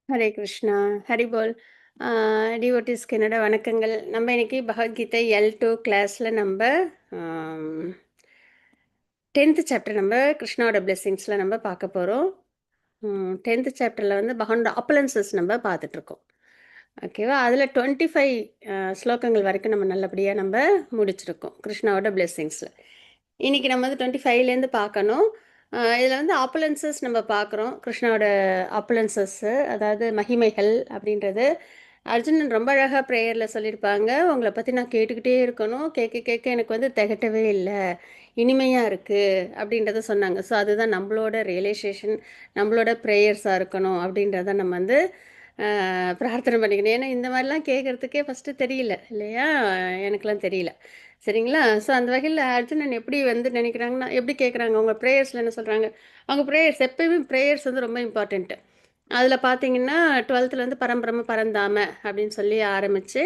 ஹரே கிருஷ்ணா, ஹரிபோல். டிவோட்டிஸ்க்கு என்னோட வணக்கங்கள். நம்ம இன்னைக்கு பகவத்கீதை L2 கிளாஸில் நம்ம 10th சாப்டர் நம்ம கிருஷ்ணாவோட பிளெஸிங்ஸில் நம்ம பார்க்க போகிறோம். 10th சாப்டரில் வந்து பகவானோட அப்புலன்சஸ் நம்ம பார்த்துட்ருக்கோம். ஓகேவா? அதில் 25 ஸ்லோகங்கள் வரைக்கும் நம்ம நல்லபடியாக நம்ம முடிச்சிருக்கோம் கிருஷ்ணாவோட பிளெஸிங்ஸில். இன்னைக்கு நம்ம வந்து 25லேருந்து பார்க்கணும். இதில் வந்து ஆப்புலன்சஸ் நம்ம பார்க்குறோம். கிருஷ்ணாவோட ஆப்புலன்சஸ்ஸு, அதாவது மகிமைகள் அப்படின்றது. அர்ஜுனன் ரொம்ப அழகாக ப்ரேயரில் சொல்லியிருப்பாங்க, உங்களை பற்றி நான் கேட்டுக்கிட்டே இருக்கணும், கேட்க கேட்க எனக்கு வந்து திகட்டவே இல்லை, இனிமையாக இருக்குது அப்படின்றத சொன்னாங்க. ஸோ அதுதான் நம்மளோட ரியலைசேஷன், நம்மளோட ப்ரேயர்ஸாக இருக்கணும் அப்படின்றத நம்ம வந்து பிரார்த்தனை பண்ணிக்கணும். ஏன்னா இந்த மாதிரிலாம் கேட்குறதுக்கே ஃபஸ்ட்டு தெரியல இல்லையா? எனக்கெலாம் தெரியல. சரிங்களா? ஸோ அந்த வகையில் அர்ஜுனன் எப்படி வந்து நினைக்கிறாங்கன்னா, எப்படி கேட்குறாங்க, அவங்க ப்ரேயர்ஸில் என்ன சொல்கிறாங்க, அவங்க ப்ரேயர்ஸ் எப்பயுமே ப்ரேயர்ஸ் வந்து ரொம்ப இம்பார்ட்டண்ட்டு. அதில் பார்த்தீங்கன்னா 12th வந்து பரம்பிரம பரந்தாம அப்படின்னு சொல்லி ஆரம்பித்து,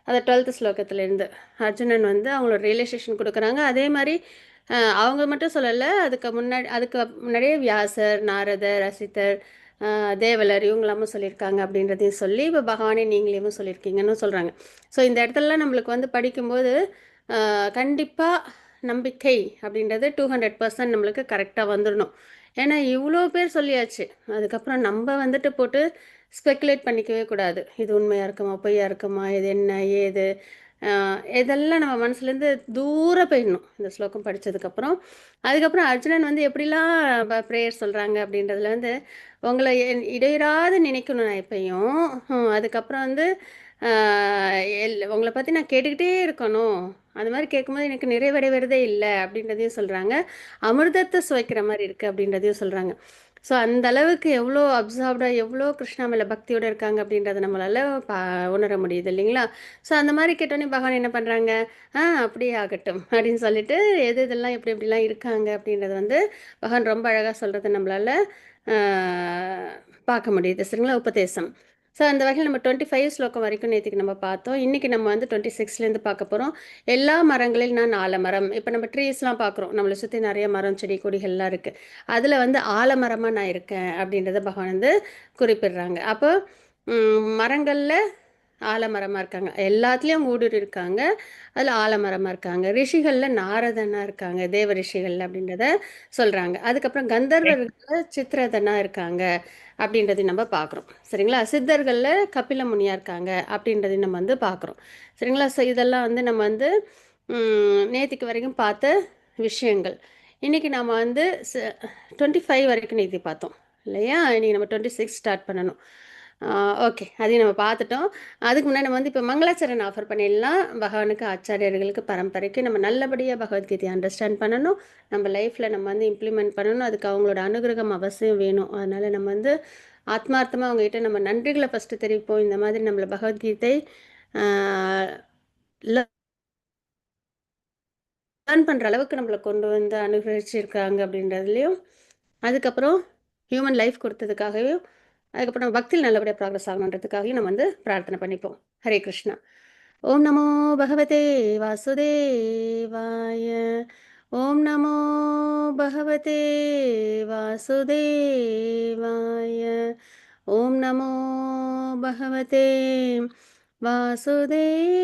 அதை 12th ஸ்லோகத்திலேருந்து அர்ஜுனன் வந்து அவங்களோட ரியலைசேஷன் கொடுக்குறாங்க. அதே மாதிரி அவங்க மட்டும் சொல்லலை, அதுக்கு முன்னாடியே வியாசர், நாரதர், ரசிதர், தேவலர் இவங்களாமும் சொல்லியிருக்காங்க அப்படின்றதையும் சொல்லி, இப்போ பகவானே நீங்களேவும் சொல்லியிருக்கீங்கன்னு சொல்கிறாங்க. ஸோ இந்த இடத்துலலாம் நம்மளுக்கு வந்து படிக்கும்போது கண்டிப்பாக நம்பிக்கை அப்படின்றது 200% நம்மளுக்கு கரெக்டாக வந்துடணும். ஏன்னா இவ்வளோ பேர் சொல்லியாச்சு, அதுக்கப்புறம் நம்ம வந்துட்டு போட்டு ஸ்பெக்குலேட் பண்ணிக்கவே கூடாது. இது உண்மையாக இருக்குமா, பொய்யா இருக்குமா, இது என்ன ஏது, இதெல்லாம் நம்ம மனசுலேருந்து தூர போயிடணும் இந்த ஸ்லோகம் படித்ததுக்கப்புறம். அதுக்கப்புறம் அர்ஜுனன் வந்து எப்படிலாம் ப்ரேயர் சொல்கிறாங்க அப்படின்றதுல வந்து, உங்களை இடையராது நினைக்கணும் நான் எப்பயும். அதுக்கப்புறம் வந்து உங்களை பற்றி நான் கேட்டுக்கிட்டே இருக்கணும், அந்த மாதிரி கேட்கும்போது எனக்கு நிறைவடைவதே இல்லை அப்படின்றதையும் சொல்கிறாங்க. அமிர்தத்தை சுவைக்கிற மாதிரி இருக்குது அப்படின்றதையும் சொல்கிறாங்க. ஸோ அந்த அளவுக்கு எவ்வளோ அப்சார்ப்டாக, எவ்வளோ கிருஷ்ணா மேலே பக்தியோடு இருக்காங்க அப்படின்றத நம்மளால் உணர முடியுது இல்லைங்களா? ஸோ அந்த மாதிரி கேட்டோன்னே பகவான் என்ன பண்ணுறாங்க, அப்படியே ஆகட்டும் அப்படின்னு சொல்லிட்டு எது இதெல்லாம் எப்படி எப்படிலாம் இருக்காங்க அப்படின்றத வந்து பகவான் ரொம்ப அழகாக சொல்கிறத நம்மளால் பார்க்க முடியுது. சரிங்களா? உபதேசம். ஸோ அந்த வகையில் நம்ம 25 ஸ்லோகம் வரைக்கும் நேற்றுக்கு நம்ம பார்த்தோம். இன்றைக்கி நம்ம வந்து 26லேருந்து பார்க்க போகிறோம். எல்லா மரங்களில் நான் ஆலமரம். இப்போ நம்ம ட்ரீஸ்லாம் பார்க்குறோம், நம்மளை சுற்றி நிறைய மரம், செடி, கொடிகள்லாம் இருக்குது. அதில் வந்து ஆலமரமாக நான் இருக்கேன் அப்படின்றத பகவான் வந்து குறிப்பிடுறாங்க. அப்போ மரங்களில் ஆலமரமாக இருக்காங்க, எல்லாத்துலேயும் ஊடுருவி இருக்காங்க, அதில் ஆலமரமாக இருக்காங்க. ரிஷிகளில் நாரதனாக இருக்காங்க, தேவ ரிஷிகள் அப்படின்றத சொல்கிறாங்க. அதுக்கப்புறம் கந்தர்வர்களில் சித்திரதனாக இருக்காங்க அப்படின்றதையும் நம்ம பார்க்குறோம். சரிங்களா? சித்தர்களில் கபில முனியாக இருக்காங்க அப்படின்றதையும் நம்ம வந்து பார்க்குறோம். சரிங்களா? ஸோ இதெல்லாம் வந்து நம்ம வந்து நேற்றுக்கு வரைக்கும் பார்த்த விஷயங்கள். இன்றைக்கி நம்ம வந்து 25 வரைக்கும் நேற்று பார்த்தோம் இல்லையா? இன்றைக்கி நம்ம 26 ஸ்டார்ட் பண்ணணும். ஓகே, அதையும் நம்ம பார்த்துட்டோம். அதுக்கு முன்னாடி நம்ம வந்து இப்போ மங்களாச்சரண் ஆஃபர் பண்ணிடலாம். பகவானுக்கு, ஆச்சாரியர்களுக்கு, பரம்பரைக்கு நம்ம நல்லபடியாக பகவத்கீதையை அண்டர்ஸ்டாண்ட் பண்ணணும், நம்ம லைஃப்பில் நம்ம வந்து இம்ப்ளிமெண்ட் பண்ணணும். அதுக்கு அவங்களோட அனுகிரகம் அவசியம் வேணும். அதனால் நம்ம வந்து ஆத்மார்த்தமாக அவங்ககிட்ட நம்ம நன்றிகளை ஃபஸ்ட்டு தெரிவிப்போம். இந்த மாதிரி நம்மளை பகவத்கீதை லேர்ன் பண்ணுற அளவுக்கு நம்மளை கொண்டு வந்து அனுகிரகிச்சிருக்காங்க அப்படின்றதுலையும், அதுக்கப்புறம் ஹியூமன் லைஃப் கொடுத்ததுக்காகவும், அதுக்கப்புறம் நம்ம பக்தியில் நல்லபடியாக ப்ராக்ரஸ் ஆகணுன்றதுக்காகவும் நம்ம வந்து பிரார்த்தனை பண்ணிப்போம். ஹரே கிருஷ்ணா. ஓம் நமோ பகவதே வாசுதேவாய. ஓம் நமோ பகவதே வாசுதேவாய. ஓம் நமோ பகவதே வாசுதேவாய.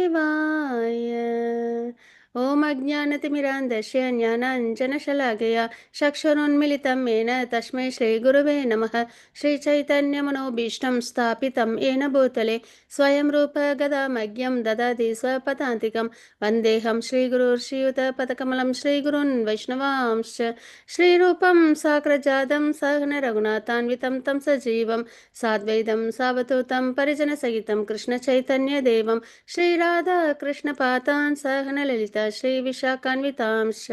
ஓம் அஜானதிமிராந்தஸ்ய ஞானாஞ்சனशलाकया चक्षुरुन्मिलितं येन तस्मै श्रीगुरुवे नमः. श्रीचैतन्यमनोभीष्टं स्थापितं येन भूतले स्वयं रूप गदामह्यं ददाति स्वपदान्तिकं वन्देऽहं श्रीगुरुर्श्रीयुतपदकमलं श्रीगुरुन् वैष्णवांश्च श्रीरूपं साग्रजातं सहन रघुनाथान्वितं तं सजीवं साद्वैतं सावधूतं परिजनसहितं कृष्णचैतन्यदेवं श्रीराधा कृष्णपातान् सहन ललिता श्रीविशाखान्वितांश्च.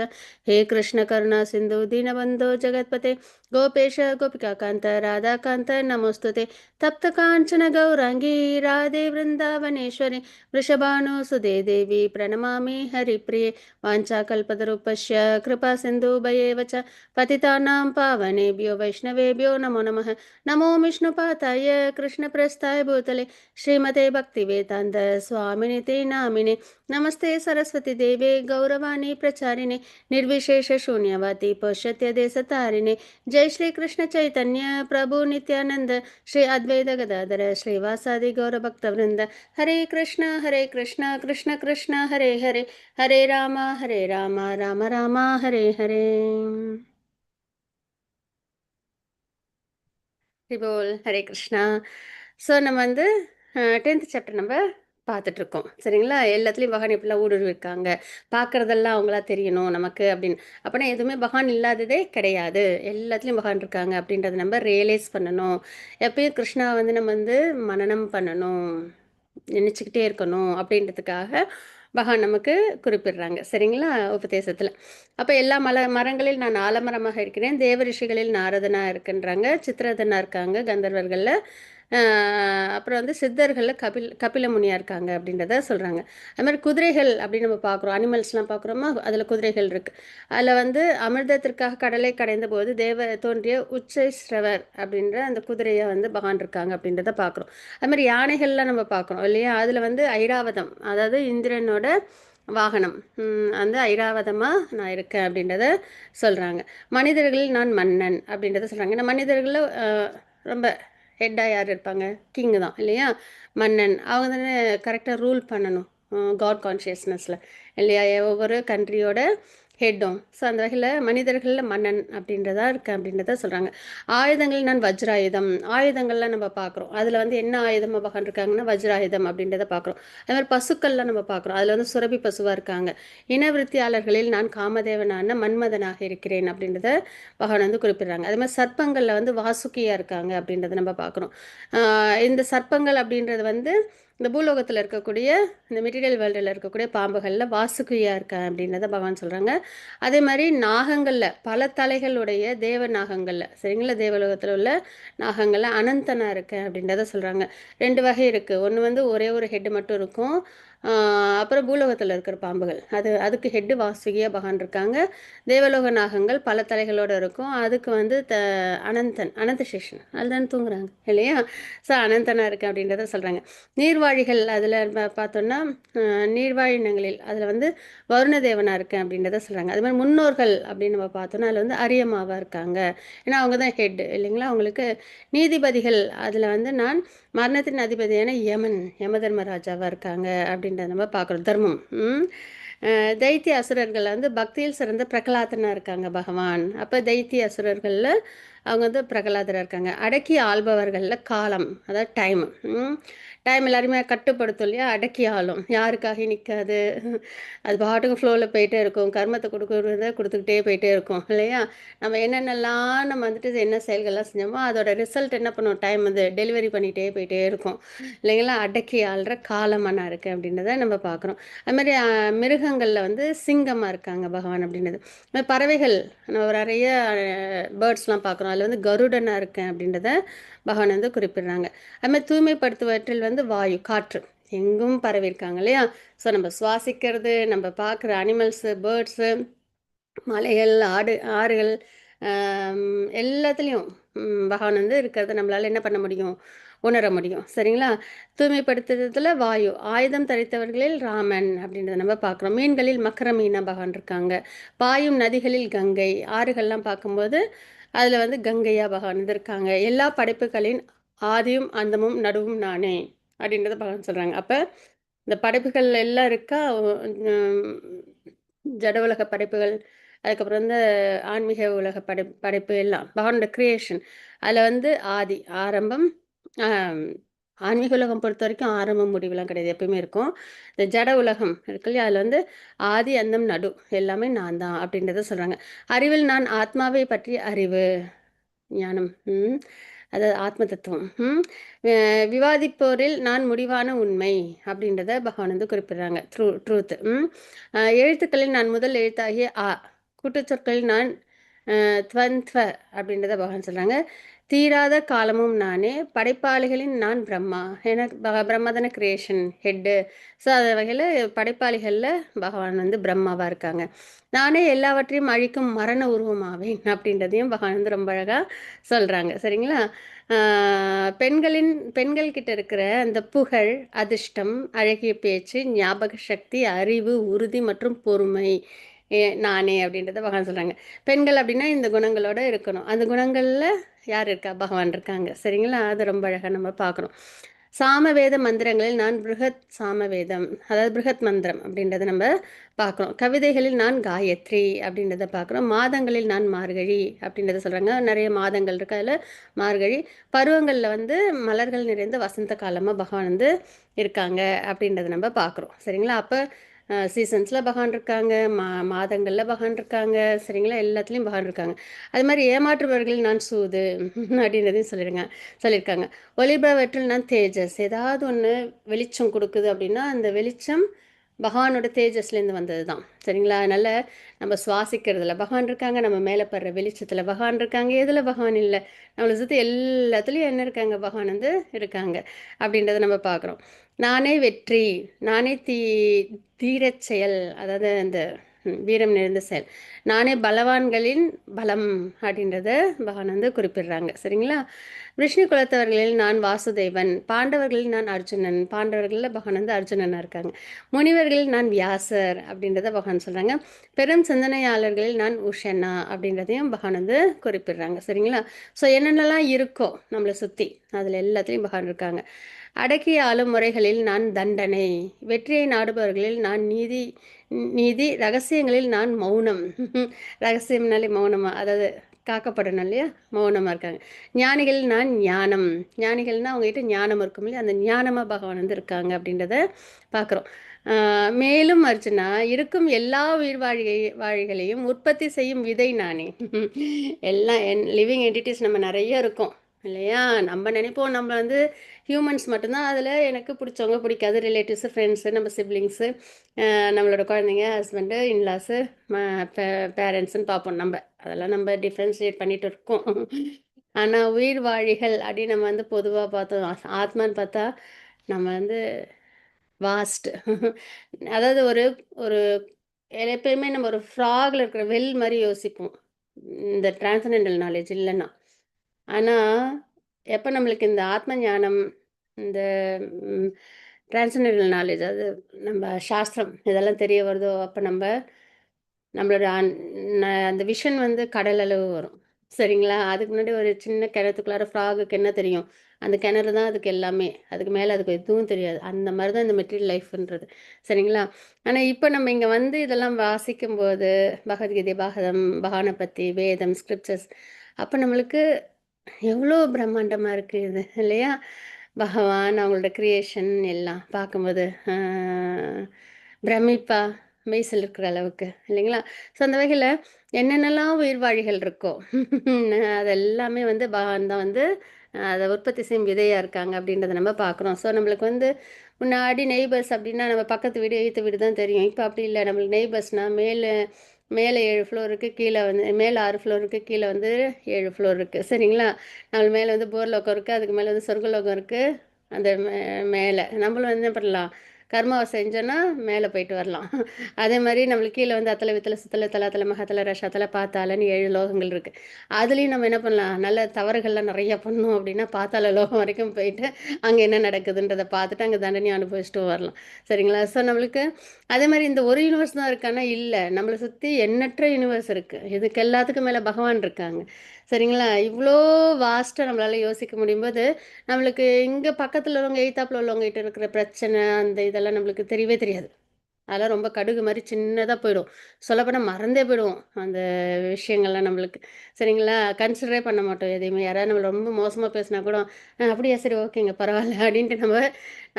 हे कृष्ण करुणा सिन्धु दीनबन्धो जगत्पते गोपेश गोपिकान्त राधाकान्त नमोस्तुते. तप्त काञ्चन गौरांगी राधे वृन्दावनेश्वरी वृषभानुसुदे देवी प्रणमामि हरिप्रिये. वाञ्छाकल्पतरुपस्य कृपा सिन्धुभयेव च पतितानां पावनेभ्यो वैष्णवेभ्यो नमो नमः. नमो विष्णुपाताय कृष्णप्रस्थाय भूतले श्रीमते भक्तिवेदान्त स्वामिनिते नामिने. नमस्ते सरस्वती देवे गौरवाणी प्रचारिणे निर्विशेष शून्यवादी पश्यत्य देशतारिणे. जय जय श्री कृष्ण चैतन्य प्रभु नित्यानंद श्री अद्वैत गदाधर श्रीवासादि गौर भक्त वृंद हरे कृष्ण कृष्ण कृष्ण हरे हरे हरे राम राम राम हरे हरे போல் ஹரே கிருஷ்ணா. ஸோ நம்ம வந்து 10th சாப்டர் நம்ம பார்த்துட்ருக்கோம் சரிங்களா. எல்லாத்துலேயும் பகவான் எப்படிலாம் ஊடுருவிருக்காங்க, பார்க்குறதெல்லாம் அவங்களா தெரியணும் நமக்கு அப்படின்னு. அப்படின்னா எதுவுமே பகவான் இல்லாததே கிடையாது, எல்லாத்துலேயும் பகவான் இருக்காங்க அப்படின்றத நம்ம ரியலைஸ் பண்ணணும். எப்பயும் கிருஷ்ணா வந்து நம்ம வந்து மனனம் பண்ணணும், நினச்சிக்கிட்டே இருக்கணும் அப்படின்றதுக்காக பகவான் நமக்கு குறிப்பிடுறாங்க சரிங்களா உபதேசத்தில். அப்போ எல்லா மரங்களில் நான் ஆலமரமாக இருக்கிறேன், தேவ ரிஷிகளில் நாரதனாக இருக்குன்றாங்க, சித்திரதனாக இருக்காங்க கந்தர்வர்களில், அப்புறம் வந்து சித்தர்களில் கபில முனியாக இருக்காங்க அப்படின்றத சொல்கிறாங்க. அது மாதிரி குதிரைகள் அப்படின்னு நம்ம பார்க்குறோம், அனிமல்ஸ்லாம் பார்க்குறோமா, அதில் குதிரைகள் இருக்குது. அதில் வந்து அமிர்தத்திற்காக கடலை கடைந்த போது தோன்றிய உச்சைஸ்ரவர் அப்படின்ற அந்த குதிரையை வந்து பகவான் இருக்காங்க அப்படின்றத பார்க்குறோம். அது மாதிரி யானைகள்லாம் நம்ம பார்க்குறோம் இல்லையா, அதில் வந்து ஐராவதம், அதாவது இந்திரனோட வாகனம், அந்த ஐராவதமாக நான் இருக்கேன் அப்படின்றத சொல்கிறாங்க. மனிதர்களில் நான் மன்னன் அப்படின்றத சொல்கிறாங்க. இந்த மனிதர்களில் ரொம்ப ஹெட்டாக யார் இருப்பாங்க, கிங்கு தான் இல்லையா, மன்னன். அவங்க தானே கரெக்டாக ரூல் பண்ணணும் காட் கான்ஷியஸ்னஸில் இல்லையா, ஒவ்வொரு கண்ட்ரியோட ஹெட்டும். ஸோ அந்த வகையில் மனிதர்களில் மன்னன் அப்படின்றதா இருக்கு அப்படின்றத சொல்கிறாங்க. ஆயுதங்கள் நான் வஜ்ராயுதம், ஆயுதங்கள்லாம் நம்ம பார்க்குறோம். அதில் வந்து என்ன ஆயுதமாக பகவான் இருக்காங்கன்னா வஜ்ராயுதம் அப்படின்றத பார்க்குறோம். அது மாதிரி பசுக்கள்லாம் நம்ம பார்க்குறோம், அதில் வந்து சுரபி பசுவாக இருக்காங்க. இனவிருத்தியாளர்களில் நான் காமதேவனான மன்மதனாக இருக்கிறேன் அப்படின்றத பகவான் வந்து குறிப்பிடுறாங்க. அது மாதிரி சர்ப்பங்களில் வந்து வாசுகியாக இருக்காங்க அப்படின்றத நம்ம பார்க்குறோம். இந்த சர்ப்பங்கள் அப்படின்றது வந்து இந்த பூலோகத்தில் இருக்கக்கூடிய இந்த மெட்டீரியல் வேர்ல்டில் இருக்கக்கூடிய பாம்புகளில் வாசுகியாக இருக்கேன் அப்படின்றத பகவான் சொல்கிறாங்க. அதே மாதிரி நாகங்களில் பல தலைகளுடைய தேவ நாகங்களில் சரிங்களா, தேவலோகத்தில் உள்ள நாகங்களில் அனந்தனாக இருக்கேன் அப்படின்றத சொல்கிறாங்க. 2 வகை இருக்குது, ஒன்று வந்து ஒரே ஒரு ஹெட்டு மட்டும் இருக்கும், அப்புறம் பூலோகத்தில் இருக்கிற பாம்புகள் அதுக்கு ஹெட்டு வாசுகியாக பகவான் இருக்காங்க. தேவலோக நாகங்கள் பல தலைகளோடு இருக்கும், அதுக்கு வந்து அனந்த சேஷன் அதுதான் தூங்குறாங்க இல்லையா. ஸோ அனந்தனாக இருக்குது அப்படின்றத சொல்கிறாங்க. நீர்வாழிகள் அதில் பார்த்தோன்னா நீர்வாழினங்களில் அதில் வந்து வருணதேவனாக இருக்கேன் அப்படின்றத சொல்கிறாங்க. அது மாதிரி முன்னோர்கள் அப்படின்னு நம்ம பார்த்தோன்னா அதில் வந்து அரியமாவாக இருக்காங்க, ஏன்னா அவங்க தான் ஹெட் இல்லைங்களா அவங்களுக்கு. நீதிபதிகள் அதில் வந்து நான் மரணத்தின் அதிபதியான யமதர்மராஜாவாக இருக்காங்க அப்படின்றத நம்ம பார்க்குறோம். தர்மம். தைத்திய அசுரர்களில் வந்து பக்தியில் சிறந்த பிரகலாதனாக இருக்காங்க பகவான். அப்போ தைத்திய அசுரர்களில் அவங்க வந்து பிரகலாதராக இருக்காங்க. அடக்கி ஆள்பவர்களில் காலம், அதாவது டைம் எல்லாருமே கட்டுப்படுத்தும் இல்லையா, அடக்கி ஆளும், யாருக்காக நிற்காது, அது பாட்டுக்கு ஃப்ளோவில் போயிட்டே இருக்கும், கர்மத்தை கொடுக்குறத கொடுத்துக்கிட்டே போயிட்டே இருக்கும் இல்லையா. நம்ம என்னென்னலாம் நம்ம வந்துட்டு என்ன செயல்கள்லாம் செஞ்சோமோ அதோட ரிசல்ட் என்ன பண்ணுவோம், டைம் வந்து டெலிவரி பண்ணிகிட்டே போயிட்டே இருக்கும் இல்லைங்களா. அடக்கி ஆள்ற காலமாக இருக்குது அப்படின்றத நம்ம பார்க்குறோம். அது மாதிரி மிருகங்களில் வந்து சிங்கமாக இருக்காங்க பகவான் அப்படின்றது. பறவைகள் நம்ம நிறைய பேர்ட்ஸ்லாம் பார்க்குறோம், அதில் வந்து கருடனாக இருக்கேன் அப்படின்றத பகவான் வந்து குறிப்பிடுறாங்க. அதுமாதிரி தூய்மைப்படுத்துவற்றில் வந்து வாயு, காற்று எங்கும் பரவிருக்காங்க இல்லையா. ஸோ நம்ம சுவாசிக்கிறது, நம்ம பார்க்குற அனிமல்ஸு, பேர்ட்ஸு, மலைகள், ஆறுகள், எல்லாத்துலேயும் பகவான் வந்து இருக்கிறத நம்மளால் என்ன பண்ண முடியும், உணர முடியும் சரிங்களா. தூய்மைப்படுத்துறதுல வாயு, ஆயுதம் தரித்தவர்களில் ராமன் அப்படின்றத நம்ம பார்க்குறோம். மீன்களில் மக்கர மீனா பகவான் இருக்காங்க. பாயும் நதிகளில் கங்கை, ஆறுகள்லாம் பார்க்கும்போது அதில் வந்து கங்கையா பகவான் வந்து இருக்காங்க. எல்லா படைப்புகளின் ஆதியும் அந்தமும் நடுவும் நானே அப்படின்றத பகவான் சொல்கிறாங்க. அப்போ இந்த படைப்புகள் எல்லாம் இருக்கா, ஜட உலக படைப்புகள், அதுக்கப்புறம் வந்து ஆன்மீக உலக படைப்பு எல்லாம் பகவானோட கிரியேஷன். அதில் வந்து ஆதி ஆரம்பம், ஆன்மீக உலகம் பொறுத்த வரைக்கும் ஆரம்பம் முடிவுலாம் கிடையாது, எப்பயுமே இருக்கும். இந்த ஜட உலகம் இருக்கு இல்லையா, அதில் வந்து ஆதி அந்தம் நடு எல்லாமே நான் தான் அப்படின்றத சொல்கிறாங்க. அறிவில் நான் ஆத்மாவை பற்றி அறிவு, ஞானம், அதாவது ஆத்ம தத்துவம். விவாதிப்போரில் நான் முடிவான உண்மை அப்படின்றத பகவான் வந்து குறிப்பிடுறாங்க. ட்ரூத். எழுத்துக்களில் நான் முதல் எழுத்தாகிய கூட்டுச்சொற்களில் நான் துவந்த்வ அப்படின்றத பகவான் சொல்கிறாங்க. தீராத காலமும் நானே, படைப்பாளிகளின் நான் பிரம்மா, எனக்கு பிரம்மதான கிரியேஷன் ஹெட்டு. ஸோ அந்த வகையில் படைப்பாளிகளில் பகவான் வந்து பிரம்மாவாக இருக்காங்க. நானே எல்லாவற்றையும் அழிக்கும் மரண உருவமாவேன் அப்படின்றதையும் பகவான் வந்து ரொம்ப அழகாக சொல்கிறாங்க சரிங்களா. பெண்கள் கிட்ட இருக்கிற அந்த புகழ், அதிர்ஷ்டம், அழகிய பேச்சு, ஞாபக சக்தி, அறிவு, உறுதி மற்றும் பொறுமை, நானே அப்படின்றத பகவான் சொல்கிறாங்க. பெண்கள் அப்படின்னா இந்த குணங்களோட இருக்கணும். அந்த குணங்களில் யார் இருக்கா? பகவான் இருக்காங்க. சரிங்களா? அது ரொம்ப அழகாக நம்ம பார்க்குறோம். சாமவேத மந்திரங்களில் நான் பிருகத் சாமவேதம், அதாவது பிருகத் மந்திரம் அப்படின்றத நம்ம பார்க்குறோம். கவிதைகளில் நான் காயத்ரி அப்படின்றத பார்க்குறோம். மாதங்களில் நான் மார்கழி அப்படின்றத சொல்கிறாங்க. நிறைய மாதங்கள் இருக்கு. அதில் மார்கழி. பருவங்களில் வந்து மலர்கள் நிறைந்த வசந்த காலமாக பகவான் வந்து இருக்காங்க அப்படின்றத நம்ம பார்க்குறோம். சரிங்களா? அப்போ சீசன்ஸில் பகவான் இருக்காங்க, மாதங்களில் பகவான் இருக்காங்க. சரிங்களா? எல்லாத்துலேயும் பகவான் இருக்காங்க. அது மாதிரி ஏமாற்றுபவர்களில் நான் சூது அப்படின்றதையும் சொல்லியிருக்காங்க. ஒளிபரவற்றில் நான் தேஜஸ், ஏதாவது ஒன்று வெளிச்சம் கொடுக்குது அப்படின்னா அந்த வெளிச்சம் பகவானோட தேஜஸ்லேருந்து வந்தது தான். சரிங்களா? அதனால் நம்ம சுவாசிக்கிறதுல பகவான் இருக்காங்க, நம்ம மேலே படுற வெளிச்சத்தில் பகவான் இருக்காங்க. எதில் பகவான் இல்லை? நம்மளை சுற்றி எல்லாத்துலேயும் என்ன இருக்காங்க? பகவான் வந்து இருக்காங்க அப்படின்றத நம்ம பார்க்குறோம். நானே வெற்றி, நானே தீரச் செயல், அதாவது அந்த வீரம் நிறைந்த செயல். நானே பலவான்களின் பலம் அப்படின்றத பகவான் வந்து குறிப்பிடுறாங்க. சரிங்களா? விஷ்ணு குலத்தவர்களில் நான் வாசுதேவன், பாண்டவர்களில் நான் அர்ஜுனன், பாண்டவர்களில் பகவான் வந்து அர்ஜுனனாக இருக்காங்க. முனிவர்களில் நான் வியாசர் அப்படின்றத பகவான் சொல்கிறாங்க. பெரும் சிந்தனையாளர்களில் நான் உஷனா அப்படின்றதையும் பகவான் வந்து குறிப்பிடுறாங்க. சரிங்களா? ஸோ என்னென்னலாம் இருக்கோ நம்மளை சுற்றி அதில் எல்லாத்துலேயும் பகவான் இருக்காங்க. அடக்கிய ஆளும் முறைகளில் நான் தண்டனை, வெற்றியை நாடுபவர்களில் நான் நீதி, நீதி ரகசியங்களில் நான் மௌனம். ரகசியம்னாலே மௌனமா, அதாவது காக்கப்படணும் இல்லையா? மௌனமாக இருக்காங்க. ஞானிகள் நான் ஞானம், ஞானிகள்னால் அவங்ககிட்ட ஞானம் இருக்கும் இல்லையா? அந்த ஞானமாக பகவான் வந்து இருக்காங்க அப்படின்றத பார்க்குறோம். மேலும் அர்ஜுனா, இருக்கும் எல்லா உயிர் வாழிகளையும் உற்பத்தி செய்யும் விதை நானே. எல்லாம் லிவிங் என்டிட்டிஸ் நம்ம நிறைய இருக்கோம் இல்லையா? நம்ம நினைப்போம் நம்ம வந்து ஹியூமன்ஸ் மட்டும்தான். அதில் எனக்கு பிடிச்சவங்க, பிடிக்காது, ரிலேட்டிவ்ஸு, ஃப்ரெண்ட்ஸு, நம்ம சிப்ளிங்ஸு, நம்மளோட குழந்தைங்க, ஹஸ்பண்டு, இன்லாஸு, பேரண்ட்ஸுன்னு பார்ப்போம் நம்ம. அதெல்லாம் நம்ம டிஃப்ரென்ஷியேட் பண்ணிகிட்டு இருக்கோம். ஆனால் உயிர் வாழிகள் அப்படின்னு நம்ம வந்து பொதுவாக பார்த்தோம். ஆத்மான்னு பார்த்தா நம்ம வந்து வாஸ்ட். அதாவது ஒரு ஒரு எப்பயுமே நம்ம ஒரு ஃப்ராகில் இருக்கிற வெல் மாதிரி யோசிப்போம், இந்த டிரான்சென்டென்டல் நாலேஜ் இல்லைன்னா. ஆனால் எப்போ நம்மளுக்கு இந்த ஆத்ம ஞானம், இந்த டிரான்சென்டென்டல் நாலேஜ், அது நம்ம சாஸ்திரம் இதெல்லாம் தெரிய வருதோ, அப்போ நம்மளோட அந்த விஷன் வந்து கடல் அளவு வரும். சரிங்களா? அதுக்கு முன்னாடி ஒரு சின்ன கிணத்துக்குள்ளார ஃப்ராகுக்கு என்ன தெரியும்? அந்த கிணறு தான் அதுக்கு எல்லாமே. அதுக்கு மேலே அதுக்கு எதுவும் தெரியாது. அந்த மாதிரி தான் இந்த மெட்டீரியல் லைஃப்ன்றது. சரிங்களா? ஆனால் இப்போ நம்ம இங்கே வந்து இதெல்லாம் வாசிக்கும்போது பகவத்கீதை, பாகவதம், பகவானை பற்றி, வேதம், ஸ்கிரிப்சர்ஸ், அப்போ நம்மளுக்கு எவ்வளோ பிரம்மாண்டமாக இருக்குது இது இல்லையா? பகவான், அவங்களோட கிரியேஷன் எல்லாம் பார்க்கும்போது பிரமிப்பா மெய்சில் இருக்கிற அளவுக்கு இல்லைங்களா? ஸோ அந்த வகையில் என்னென்னலாம் உயிர்வாழிகள் இருக்கோ அது எல்லாமே வந்து பகவான் தான் வந்து அதை உற்பத்தி செய்யும் விதையாக இருக்காங்க அப்படின்றத நம்ம பார்க்குறோம். ஸோ நம்மளுக்கு வந்து முன்னாடி நெய்பர்ஸ் அப்படின்னா நம்ம பக்கத்து வீடு, எய்த்து வீடு தான் தெரியும். இப்போ அப்படி இல்லை. நம்மளுக்கு நெய்பர்ஸ்னால் மேலே மேலே 7 ஃப்ளோர் இருக்குது, கீழே வந்து மேலே 6 ஃப்ளோர் இருக்குது, கீழே வந்து 7 ஃப்ளோர் இருக்குது. சரிங்களா? நம்மளுக்கு மேலே வந்து போர்லோகம் இருக்குது, அதுக்கு மேலே வந்து சொர்க்கலோகம் இருக்குது. அந்த மேலே நம்மளும் வந்து என்ன பண்ணலாம்? கர்மாவை செஞ்சோன்னா மேலே போயிட்டு வரலாம். அதே மாதிரி நம்மளுக்கு கீழே வந்து அத்தலை, வித்தலை, சித்தலை, தலாத்தலை, மகத்தலை, ரஷாத்தலை, பாத்தாளன்னு 7 லோகங்கள் இருக்குது. அதுலேயும் நம்ம என்ன பண்ணலாம்? நல்ல தவறுகள்லாம் நிறையா பண்ணோம் அப்படின்னா பாத்தாள லோகம் வரைக்கும் போயிட்டு அங்கே என்ன நடக்குதுன்றதை பார்த்துட்டு அங்கே தண்டனையை அனுபவிச்சுட்டு வரலாம். சரிங்களா? ஸோ நம்மளுக்கு அதே மாதிரி இந்த ஒரு யூனிவர்ஸ் தான் இருக்கான்னா இல்லை, நம்மளை சுற்றி எண்ணற்ற யூனிவர்ஸ் இருக்குது. இதுக்கு எல்லாத்துக்கும் மேலே பகவான் இருக்காங்க. சரிங்களா? இவ்வளோ வாஸ்ட்டாக நம்மளால் யோசிக்க முடியும்போது நம்மளுக்கு இங்கே பக்கத்தில் உள்ளவங்க, எய்த்தாப்பில் உள்ளவங்ககிட்ட இருக்கிற பிரச்சனை, அந்த இதெல்லாம் நம்மளுக்கு தெரியவே தெரியாது. அதெல்லாம் ரொம்ப கடுகு மாதிரி சின்னதாக போயிடும். சொல்லப்போனால் மறந்தே போயிடுவோம் அந்த விஷயங்கள்லாம் நம்மளுக்கு. சரிங்களா? கன்சிடரே பண்ண மாட்டோம் எதையுமே. யாராவது நம்மளை ரொம்ப மோசமாக பேசினா கூட அப்படியா, சரி, ஓகேங்க, பரவாயில்ல அப்படின்ட்டு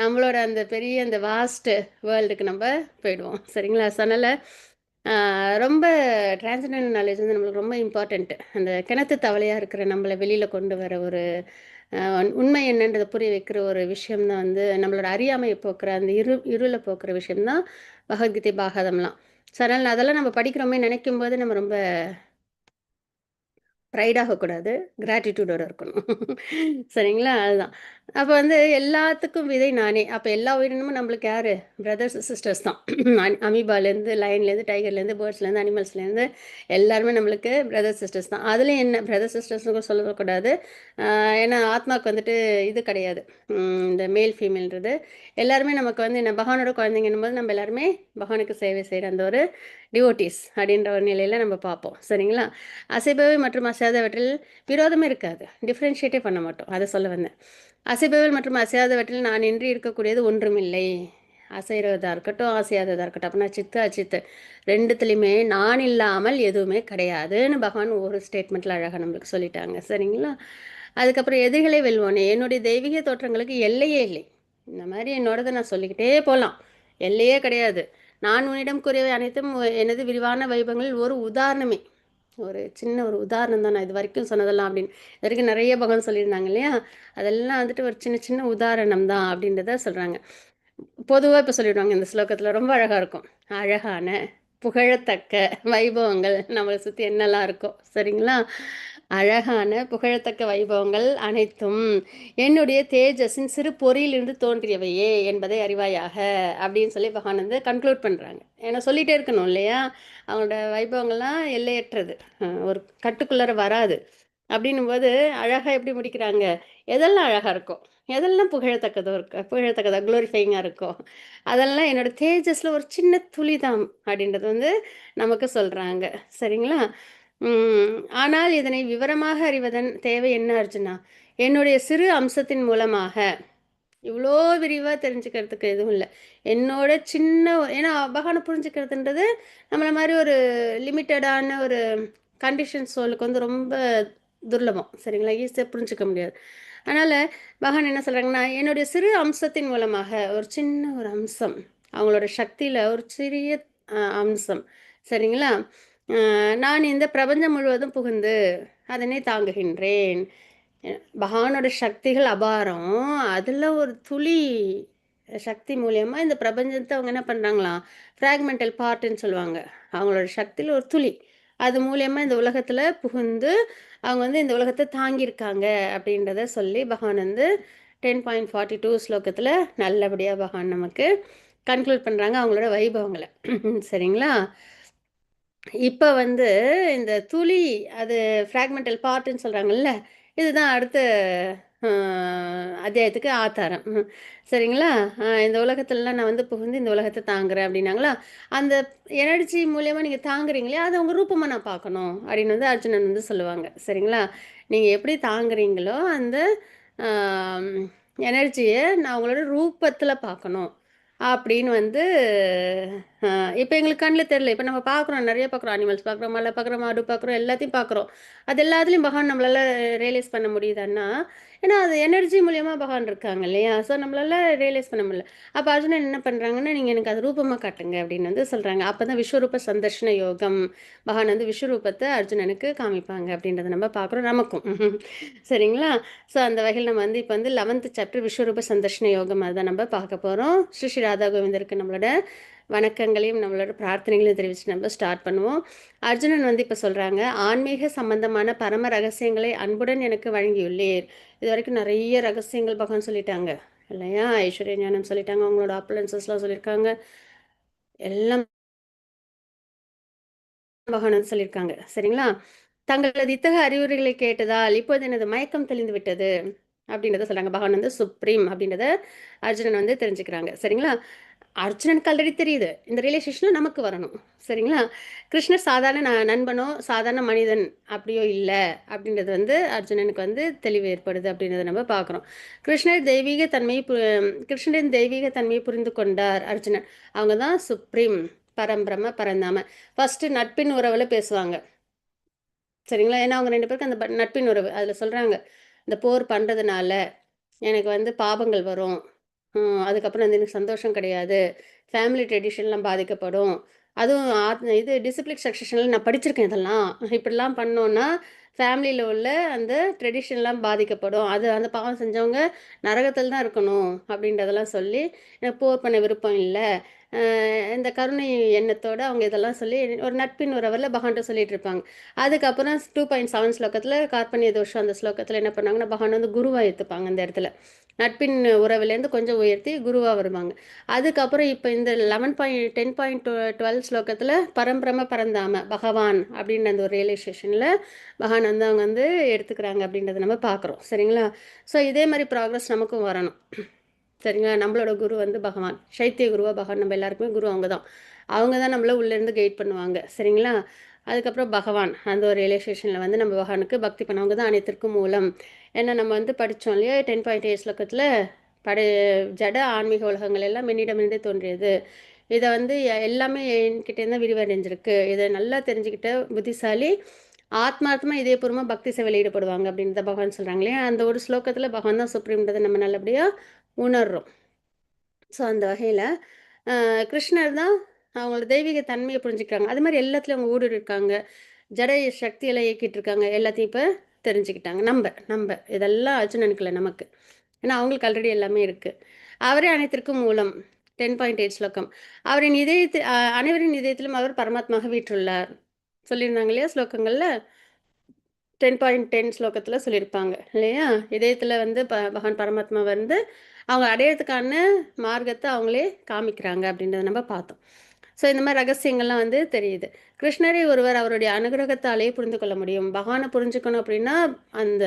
நம்மளோட அந்த பெரிய அந்த வாஸ்ட் வேர்ல்டுக்கு நம்ம போயிடுவோம். சரிங்களா? ஸோ அதனால் ரொம்ப டிரான்சென்டென்டல் நாலேஜ் வந்து நம்மளுக்கு ரொம்ப இம்பார்ட்டண்ட்டு. அந்த கிணத்து தவளையாக இருக்கிற நம்மளை வெளியில் கொண்டு வர ஒரு உண்மை என்னன்றதை புரிய வைக்கிற ஒரு விஷயம் தான் வந்து நம்மளோட அறியாமையை போக்குற அந்த இருளை போக்குற விஷயம்தான் பகவத்கீதை, பாகவதம்லாம். ஸோ அதனால் அதெல்லாம் நம்ம படிக்கிறோமே நினைக்கும் போது நம்ம ரொம்ப ப்ரைட் ஆகக்கூடாது. கிராட்டிட்யூடோட இருக்கணும். சரிங்களா? அதுதான். அப்ப வந்து எல்லாத்துக்கும் விதை நானே. அப்ப எல்லா உயிரினமும் நம்மளுக்கு யாரு? பிரதர்ஸ், சிஸ்டர்ஸ் தான். அமீபாலேருந்து, லயன்லேருந்து, டைகர்லேருந்து, பேர்ட்ஸ்லேருந்து, அனிமல்ஸ்லேருந்து எல்லாருமே நம்மளுக்கு பிரதர்ஸ், சிஸ்டர்ஸ் தான். அதுலயும் என்ன பிரதர்ஸ், சிஸ்டர்ஸ்ன்னு சொல்லக்கூடாது. அ ஏன்னா ஆத்மாக்கு வந்துட்டு இது கிடையாது. இந்த மேல், ஃபீமேல்ன்றது. எல்லாருமே நமக்கு வந்து என்ன பகவானோட குழந்தைங்கன்னும்போது நம்ம எல்லாருமே பகவானுக்கு சேவை செய்ற அந்த ஒரு டிவோட்டீஸ் அப்படின்ற ஒரு நிலையில நம்ம பார்ப்போம். சரிங்களா? அசைபவை மற்றும் அசையாதவற்றில் விரோதமே இருக்காது. டிஃபரன்ஷியேட்டே பண்ண மாட்டோம். அதை சொல்ல வந்தேன். அசைபவைகள் மற்றும் அசையாதவற்றில் நான் இன்றி இருக்கக்கூடியது ஒன்றுமில்லை. அசைறதா இருக்கட்டும், அசையாததா இருக்கட்டும். அப்படின்னா சித்து, அச்சித்து 2த்துலயுமே நான் இல்லாமல் எதுவுமே கிடையாதுன்னு பகவான் ஒரு ஸ்டேட்மெண்ட்ல அழகா நம்மளுக்கு சொல்லிட்டாங்க. சரிங்களா? அதுக்கப்புறம் எதிரிகளை வெல்வோனே, என்னுடைய தெய்வீக தோற்றங்களுக்கு எல்லையே இல்லை. இந்த மாதிரி என்னோடதை நான் சொல்லிக்கிட்டே போகலாம். எல்லையே கிடையாது. நான் உன்னிடம் கூறியவை அனைத்தும் எனது விரிவான வைபவங்களில் ஒரு உதாரணமே. ஒரு சின்ன ஒரு உதாரணம் தான் நான் இது வரைக்கும் சொன்னதெல்லாம் அப்படின்னு. இது வரைக்கும் நிறைய பகவான் சொல்லியிருந்தாங்க இல்லையா? அதெல்லாம் வந்துட்டு ஒரு சின்ன சின்ன உதாரணம் தான் அப்படின்றத சொல்கிறாங்க. பொதுவாக இப்போ சொல்லிடுவாங்க இந்த ஸ்லோகத்தில் ரொம்ப அழகாக இருக்கும். அழகான புகழத்தக்க வைபவங்கள் நம்மளை சுற்றி என்னெல்லாம் இருக்கோ சரிங்களா? அழகான புகழத்தக்க வைபவங்கள் அனைத்தும் என்னுடைய தேஜஸின் சிறு பொறியிலிருந்து தோன்றியவையே என்பதை அறிவாயாக அப்படின்னு சொல்லி பகவான் வந்து கன்க்ளூட் பண்ணுறாங்க. ஏன்னா சொல்லிகிட்டே இருக்கணும் இல்லையா? அவங்களோட வைபவங்கள்லாம் எல்லையற்றது. ஒரு கட்டுக்குள்ளார வராது. அப்படின்னும்போது அழகாக எப்படி முடிக்கிறாங்க? எதெல்லாம் அழகாக இருக்கும், எதெல்லாம் புகழத்தக்கதோ இருக்கு புகழத்தக்கதா குளோரிஃபைங்காக இருக்கும், அதெல்லாம் என்னோட தேஜஸில் ஒரு சின்ன துளிதான் அப்படின்றது வந்து நமக்கு சொல்கிறாங்க. சரிங்களா? ஆனால் இதனை விவரமாக அறிவதன் தேவை என்ன அர்ஜுனா? என்னுடைய சிறு அம்சத்தின் மூலமாக இவ்வளோ விரிவாக தெரிஞ்சுக்கிறதுக்கு எதுவும் இல்லை. என்னோட சின்ன ஏன்னா பகவானை புரிஞ்சுக்கிறதுன்றது நம்மளை மாதிரி ஒரு லிமிட்டடான ஒரு கண்டிஷன் சோலுக்கு வந்து ரொம்ப துர்லபம். சரிங்களா? ஈஸியாக புரிஞ்சுக்க முடியாது. அதனால் பகவான் என்ன சொல்கிறாங்கன்னா, என்னுடைய சிறு அம்சத்தின் மூலமாக ஒரு சின்ன ஒரு அம்சம், அவங்களோட சக்தியில் ஒரு சிறிய அம்சம். சரிங்களா? நான் இந்த பிரபஞ்சம் முழுவதும் புகுந்து அதனை தாங்குகின்றேன். பகவானோட சக்திகள் அபாரம். அதில் ஒரு துளி சக்தி மூலியமா இந்த பிரபஞ்சத்தை அவங்க என்ன பண்ணுறாங்களாம், ஃப்ராக்மெண்டல் பார்ட்டுன்னு சொல்லுவாங்க. அவங்களோட சக்தியில் ஒரு துளி. அது மூலியமா இந்த உலகத்தில் புகுந்து அவங்க வந்து இந்த உலகத்தை தாங்கியிருக்காங்க அப்படின்றத சொல்லி பகவான் வந்து 10.42 ஸ்லோகத்தில் நல்லபடியாக பகவான் நமக்கு கன்க்ளூட் பண்ணுறாங்க அவங்களோட வைபவங்களை. சரிங்களா? இப்போ வந்து இந்த துளி அது ஃப்ராக்மெண்டல் பார்ட்டுன்னு சொல்கிறாங்கல்ல, இதுதான் அடுத்த அத்தியாயத்துக்கு ஆதாரம். சரிங்களா? இந்த உலகத்துலலாம் நான் வந்து புகுந்து இந்த உலகத்தை தாங்குறேன் அப்படின்னாங்களா, அந்த எனர்ஜி மூலியமாக நீங்கள் தாங்குறீங்களே அதை உங்கள் ரூபமாக நான் பார்க்கணும் அப்படின்னு வந்து அர்ஜுனன் வந்து சொல்லுவாங்க. சரிங்களா? நீங்கள் எப்படி தாங்குறீங்களோ அந்த எனர்ஜியை நான் உங்களோட ரூபத்தில் பார்க்கணும் அப்படின்னு வந்து இப்போ எங்களுக்கு கண்ணில் தெரியல. இப்போ நம்ம பார்க்குறோம், நிறைய பார்க்குறோம். அனிமல்ஸ் பார்க்குறோம், மலை பார்க்குறோம், மாடு பார்க்குறோம், எல்லாத்தையும் பார்க்குறோம். அது எல்லாத்துலேயும் பகவான் நம்மளால ரியலைஸ் பண்ண முடியுதான்னா, ஏன்னா அது எனர்ஜி மூலியமாக பகவான் இருக்காங்க இல்லையா? ஸோ நம்மளால ரியலைஸ் பண்ண முடியல. அப்போ அர்ஜுனன் என்ன பண்ணுறாங்கன்னா, நீங்கள் எனக்கு அது ரூபமாக காட்டுங்க அப்படின்னு வந்து சொல்கிறாங்க. அப்போ தான் விஸ்வரூப சந்தர்ஷன யோகம். பகவான் வந்து விஸ்வரூபத்தை அர்ஜுனனுக்கு காமிப்பாங்க அப்படின்றத நம்ம பார்க்குறோம் நமக்கும். சரிங்களா? ஸோ அந்த வகையில் நம்ம வந்து இப்போ வந்து 11th சாப்டர் விஸ்வரூப சந்தர்ஷன யோகம் அதுதான் நம்ம பார்க்க போகிறோம். ஸ்ரீ ஸ்ரீ ராதா கோவிந்தருக்கு நம்மளோட வணக்கங்களையும் நம்மளோட பிரார்த்தனைகளையும் தெரிவித்து நம்ம ஸ்டார்ட் பண்ணுவோம். அர்ஜுனன் வந்து இப்போ சொல்கிறாங்க, ஆன்மீக சம்பந்தமான பரம ரகசியங்களை அன்புடன் எனக்கு வழங்கியுள்ளீர். இது வரைக்கும் நிறைய ரகசியங்கள் பகவான் சொல்லிட்டாங்க இல்லையா? ஐஸ்வர்ய ஞானம் சொல்லிட்டாங்க, அவங்களோட அப்ளன்சஸ்லாம் சொல்லியிருக்காங்க, எல்லாம் பகவான் சொல்லியிருக்காங்க. சரிங்களா? தங்களது இத்தகைய அறிவுரைகளை கேட்டதால் இப்போது எனது மயக்கம் தெளிந்து விட்டது அப்படின்றத சொல்கிறாங்க. பகவான் வந்து சுப்ரீம் அப்படின்றத அர்ஜுனன் வந்து தெரிஞ்சுக்கிறாங்க. சரிங்களா? அர்ஜுனனுக்கு ஆல்ரெடி தெரியுது இந்த ரிலேஷன்ஷிப்பில் நமக்கு வரணும். சரிங்களா? கிருஷ்ணர் சாதாரண நண்பனோ சாதாரண மனிதன் அப்படியோ இல்லை அப்படின்றது வந்து அர்ஜுனனுக்கு வந்து தெளிவு ஏற்படுது அப்படின்றத நம்ம பார்க்குறோம். கிருஷ்ணரின் தெய்வீக தன்மையை புரிந்து கொண்டார் அர்ஜுனன். அவங்க தான் சுப்ரீம், பரம்பிரம, பரந்தாம. ஃபஸ்ட்டு நட்பின் உறவில் பேசுவாங்க. சரிங்களா? ஏன்னா அவங்க 2 பேருக்கும் அந்த நட்பின் உறவு. அதில் சொல்கிறாங்க, இந்த போர் பண்ணுறதுனால எனக்கு வந்து பாபங்கள் வரும். அதுக்கப்புறம் வந்து எனக்கு சந்தோஷம் கிடையாது. ஃபேமிலி ட்ரெடிஷன்லாம் பாதிக்கப்படும். அதுவும் இது டிசிப்ளிக் சக்சஷனில் நான் படிச்சிருக்கேன் இதெல்லாம். இப்படிலாம் பண்ணோன்னா ஃபேமிலியில் உள்ள அந்த ட்ரெடிஷன்லாம் பாதிக்கப்படும். அது அந்த பாவம் செஞ்சவங்க நரகத்தில் தான் இருக்கணும் அப்படின்றதெல்லாம் சொல்லி, எனக்கு போர் பண்ண விருப்பம் இல்லை. இந்த கருணை எண்ணத்தோட அவங்க இதெல்லாம் சொல்லி ஒரு நட்பின் உறவில் பகவான்கிட்ட சொல்லிட்டு இருப்பாங்க. அதுக்கப்புறம் 2.7 ஸ்லோகத்தில் கார்பண்ய தோஷம் அந்த ஸ்லோகத்தில் என்ன பண்ணாங்கன்னா பகவான் வந்து குருவாக ஏற்றுப்பாங்க அந்த இடத்துல. நட்பின் உறவுலேருந்து கொஞ்சம் உயர்த்தி குருவாக வருவாங்க. அதுக்கப்புறம் இப்போ இந்த 10.12 ஸ்லோகத்தில் பரம்பிரம பரந்தாம பகவான் அப்படின்ற அந்த ஒரு ரியலைசேஷனில் பகவான் வந்து அவங்க வந்து எடுத்துக்கிறாங்க அப்படின்றத நம்ம பார்க்குறோம். சரிங்களா? ஸோ இதே மாதிரி ப்ராக்ரஸ் நமக்கும் வரணும். சரிங்களா? நம்மளோட குரு வந்து பகவான். சைத்திய குருவா பகவான். நம்ம எல்லாருக்குமே குரு அவங்க தான். அவங்க தான் நம்மள உள்ளேருந்து கைட் பண்ணுவாங்க. சரிங்களா? அதுக்கப்புறம் பகவான் அந்த ஒரு ரியலைசேஷனில் வந்து நம்ம பகவானுக்கு பக்தி பண்ணவங்க தான் அனைத்திற்கும் மூலம். ஏன்னா நம்ம வந்து படித்தோம் இல்லையா 10.8 ஸ்லோகத்தில் படை ஜட ஆன்மீக உலகங்கள் எல்லாம் என்னிடமிருந்தே தோன்றியது. இதை வந்து எல்லாமே என்கிட்டேருந்து தான் விரிவடைஞ்சிருக்கு. இதை நல்லா தெரிஞ்சுக்கிட்ட புத்திசாலி ஆத்மார்த்தமாக இதயபூர்வமாக பக்தி சேவையில் ஈடுபடுவாங்க அப்படின்றத பகவான் சொல்கிறாங்க இல்லையா? அந்த ஒரு ஸ்லோகத்தில் பகவான் தான் சுப்ரீம்ன்றதை நம்ம நல்லபடியாக உணர்றோம். ஸோ அந்த வகையில் கிருஷ்ணர் தான் அவங்களோட தெய்வீக தன்மையை புரிஞ்சுக்கிறாங்க. அது மாதிரி எல்லாத்துலேயும் அவங்க ஊடுருவி இருக்காங்க. ஜட சக்தியெல்லாம் இயக்கிட்டு இருக்காங்க. எல்லாத்தையும் இப்போ தெரிஞ்சுக்கிட்டாங்க. நம்ம இதெல்லாம் அர்ஜுனனுக்கு இல்லை, நமக்கு. ஏன்னா அவங்களுக்கு ஆல்ரெடி எல்லாமே இருக்குது. அவரே அனைத்திற்கும் மூலம். 10.8 ஸ்லோகம். அவரின் இதயத்தில் அனைவரின் இதயத்திலும் அவர் பரமாத்மாக வீற்றுள்ளார் சொல்லியிருந்தாங்க இல்லையா ஸ்லோகங்களில். 10.10 ஸ்லோகத்தில் சொல்லியிருப்பாங்க இல்லையா? இதயத்தில் வந்து பகவான் பரமாத்மா வந்து அவங்க அடையிறதுக்கான மார்க்கத்தை அவங்களே காமிக்கிறாங்க அப்படின்றத நம்ம பார்த்தோம். ஸோ இந்த மாதிரி ரகசியங்கள்லாம் வந்து தெரியுது. கிருஷ்ணரை ஒருவர் அவருடைய அனுகிரகத்தாலேயே புரிந்து கொள்ள முடியும். பகவானை புரிஞ்சுக்கணும் அப்படின்னா அந்த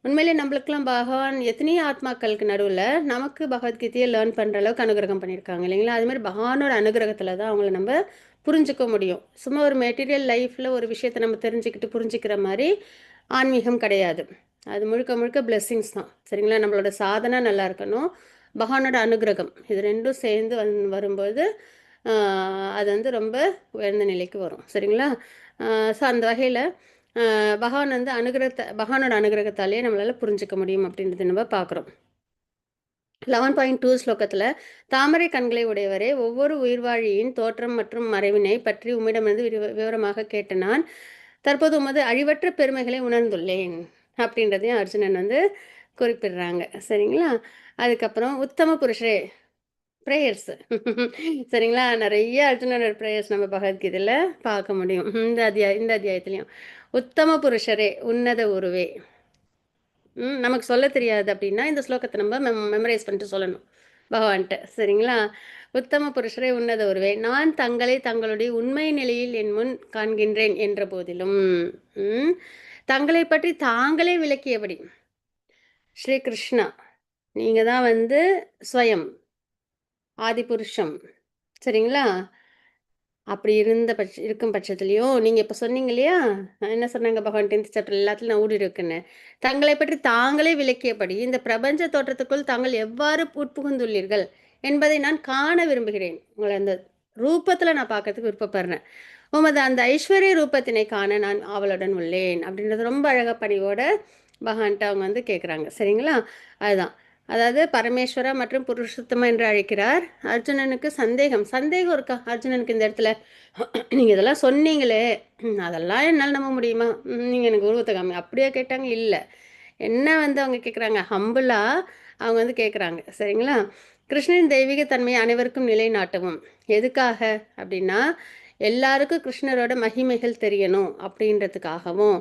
உண்மையிலே நம்மளுக்கெல்லாம் பகவான் எத்தனையோ ஆத்மாக்களுக்கு நடுவில் நமக்கு பகவத்கீதையை லேர்ன் பண்ணுற அளவுக்கு அனுகிரகம் பண்ணியிருக்காங்க இல்லைங்களா? அது மாதிரி பகவானோட அனுகிரகத்தில் தான் அவங்கள நம்ம புரிஞ்சுக்க முடியும். சும்மா ஒரு மெட்டீரியல் லைஃப்பில் ஒரு விஷயத்தை நம்ம தெரிஞ்சுக்கிட்டு புரிஞ்சுக்கிற மாதிரி ஆன்மீகம் கிடையாது. அது முழுக்க முழுக்க பிளெஸ்ஸிங்ஸ் தான். சரிங்களா? நம்மளோட சாதனை நல்லா இருக்கணும், பகவானோட அனுகிரகம் இது ரெண்டும் சேர்ந்து வரும்போது அது வந்து ரொம்ப உயர்ந்த நிலைக்கு வரும். சரிங்களா? ஸோ அந்த வகையில் பகவான் வந்து பகவானோட அனுகிரகத்தாலேயே நம்மளால் புரிஞ்சுக்க முடியும் அப்படின்றத நம்ம பார்க்குறோம். 11.2 ஸ்லோகத்தில் தாமரை கண்களை உடையவரே, ஒவ்வொரு உயிர்வாழியின் தோற்றம் மற்றும் மறைவினை பற்றி உம்மிடமிருந்து விவரமாக கேட்ட நான் தற்போது உமது அழிவற்ற பெருமைகளை உணர்ந்துள்ளேன் அப்படின்றதையும் அர்ஜுனன் வந்து குறிப்பிடுறாங்க. சரிங்களா? அதுக்கப்புறம் உத்தம புருஷரே ப்ரேயர்ஸ் சரிங்களா? நிறைய அர்ஜுனனோட ப்ரேயர்ஸ் நம்ம பகவத்கீதையில் பார்க்க முடியும். இந்த அத்தியாயத்துலையும் உத்தம புருஷரே உன்னத உருவே. நமக்கு சொல்ல தெரியாது அப்படின்னா இந்த ஸ்லோகத்தை நம்ம மெமரைஸ் பண்ணிட்டு சொல்லணும் பகவான்கிட்ட. சரிங்களா? உத்தம புருஷரே உன்னத உருவே, நான் தங்களை தங்களுடைய உண்மை நிலையில் என் முன் காண்கின்றேன் என்ற போதிலும் தங்களை பற்றி தாங்களே விளக்கியபடி ஸ்ரீ கிருஷ்ணா நீங்கள் தான் வந்து ஸ்வயம் ஆதிபுருஷம். சரிங்களா? அப்படி இருக்கும் பட்சத்துலையும் நீங்கள் இப்போ சொன்னீங்க இல்லையா? என்ன சொன்னாங்க பகவான் 10th சாப்டர் எல்லாத்துலையும் நான் ஊடி இருக்குன்னு. தங்களை பற்றி தாங்களே விளக்கியபடி இந்த பிரபஞ்ச தோற்றத்துக்குள் தாங்கள் எவ்வாறு உட்புகுந்துள்ளீர்கள் என்பதை நான் காண விரும்புகிறேன். உங்களை அந்த ரூபத்தில் நான் பார்க்கறதுக்கு விருப்பப்படுறேன். உமது அந்த ஐஸ்வர்ய ரூபத்தினை காண நான் ஆவலுடன் உள்ளேன் அப்படின்றது ரொம்ப அழகாக பணிவோட பகவான்கிட்ட அவங்க வந்து கேட்குறாங்க. சரிங்களா? அதுதான். அதாவது பரமேஸ்வரா மற்றும் புருஷோத்தம என்று அழைக்கிறார். அர்ஜுனனுக்கு சந்தேகம் இருக்கா அர்ஜுனனுக்கு இந்த இடத்துல? நீங்கள் இதெல்லாம் சொன்னீங்களே, அதெல்லாம் என்னால் நம்ப முடியுமா? நீங்கள் எனக்கு உருவத்தை காமி அப்படியே கேட்டாங்க. இல்லை, என்ன வந்து அவங்க கேட்குறாங்க, ஹம்பிளாக அவங்க வந்து கேட்குறாங்க. சரிங்களா? கிருஷ்ணனின் தெய்வீக தன்மையை அனைவருக்கும் நிலைநாட்டவும். எதுக்காக அப்படின்னா எல்லாருக்கும் கிருஷ்ணரோட மகிமைகள் தெரியணும் அப்படின்றதுக்காகவும்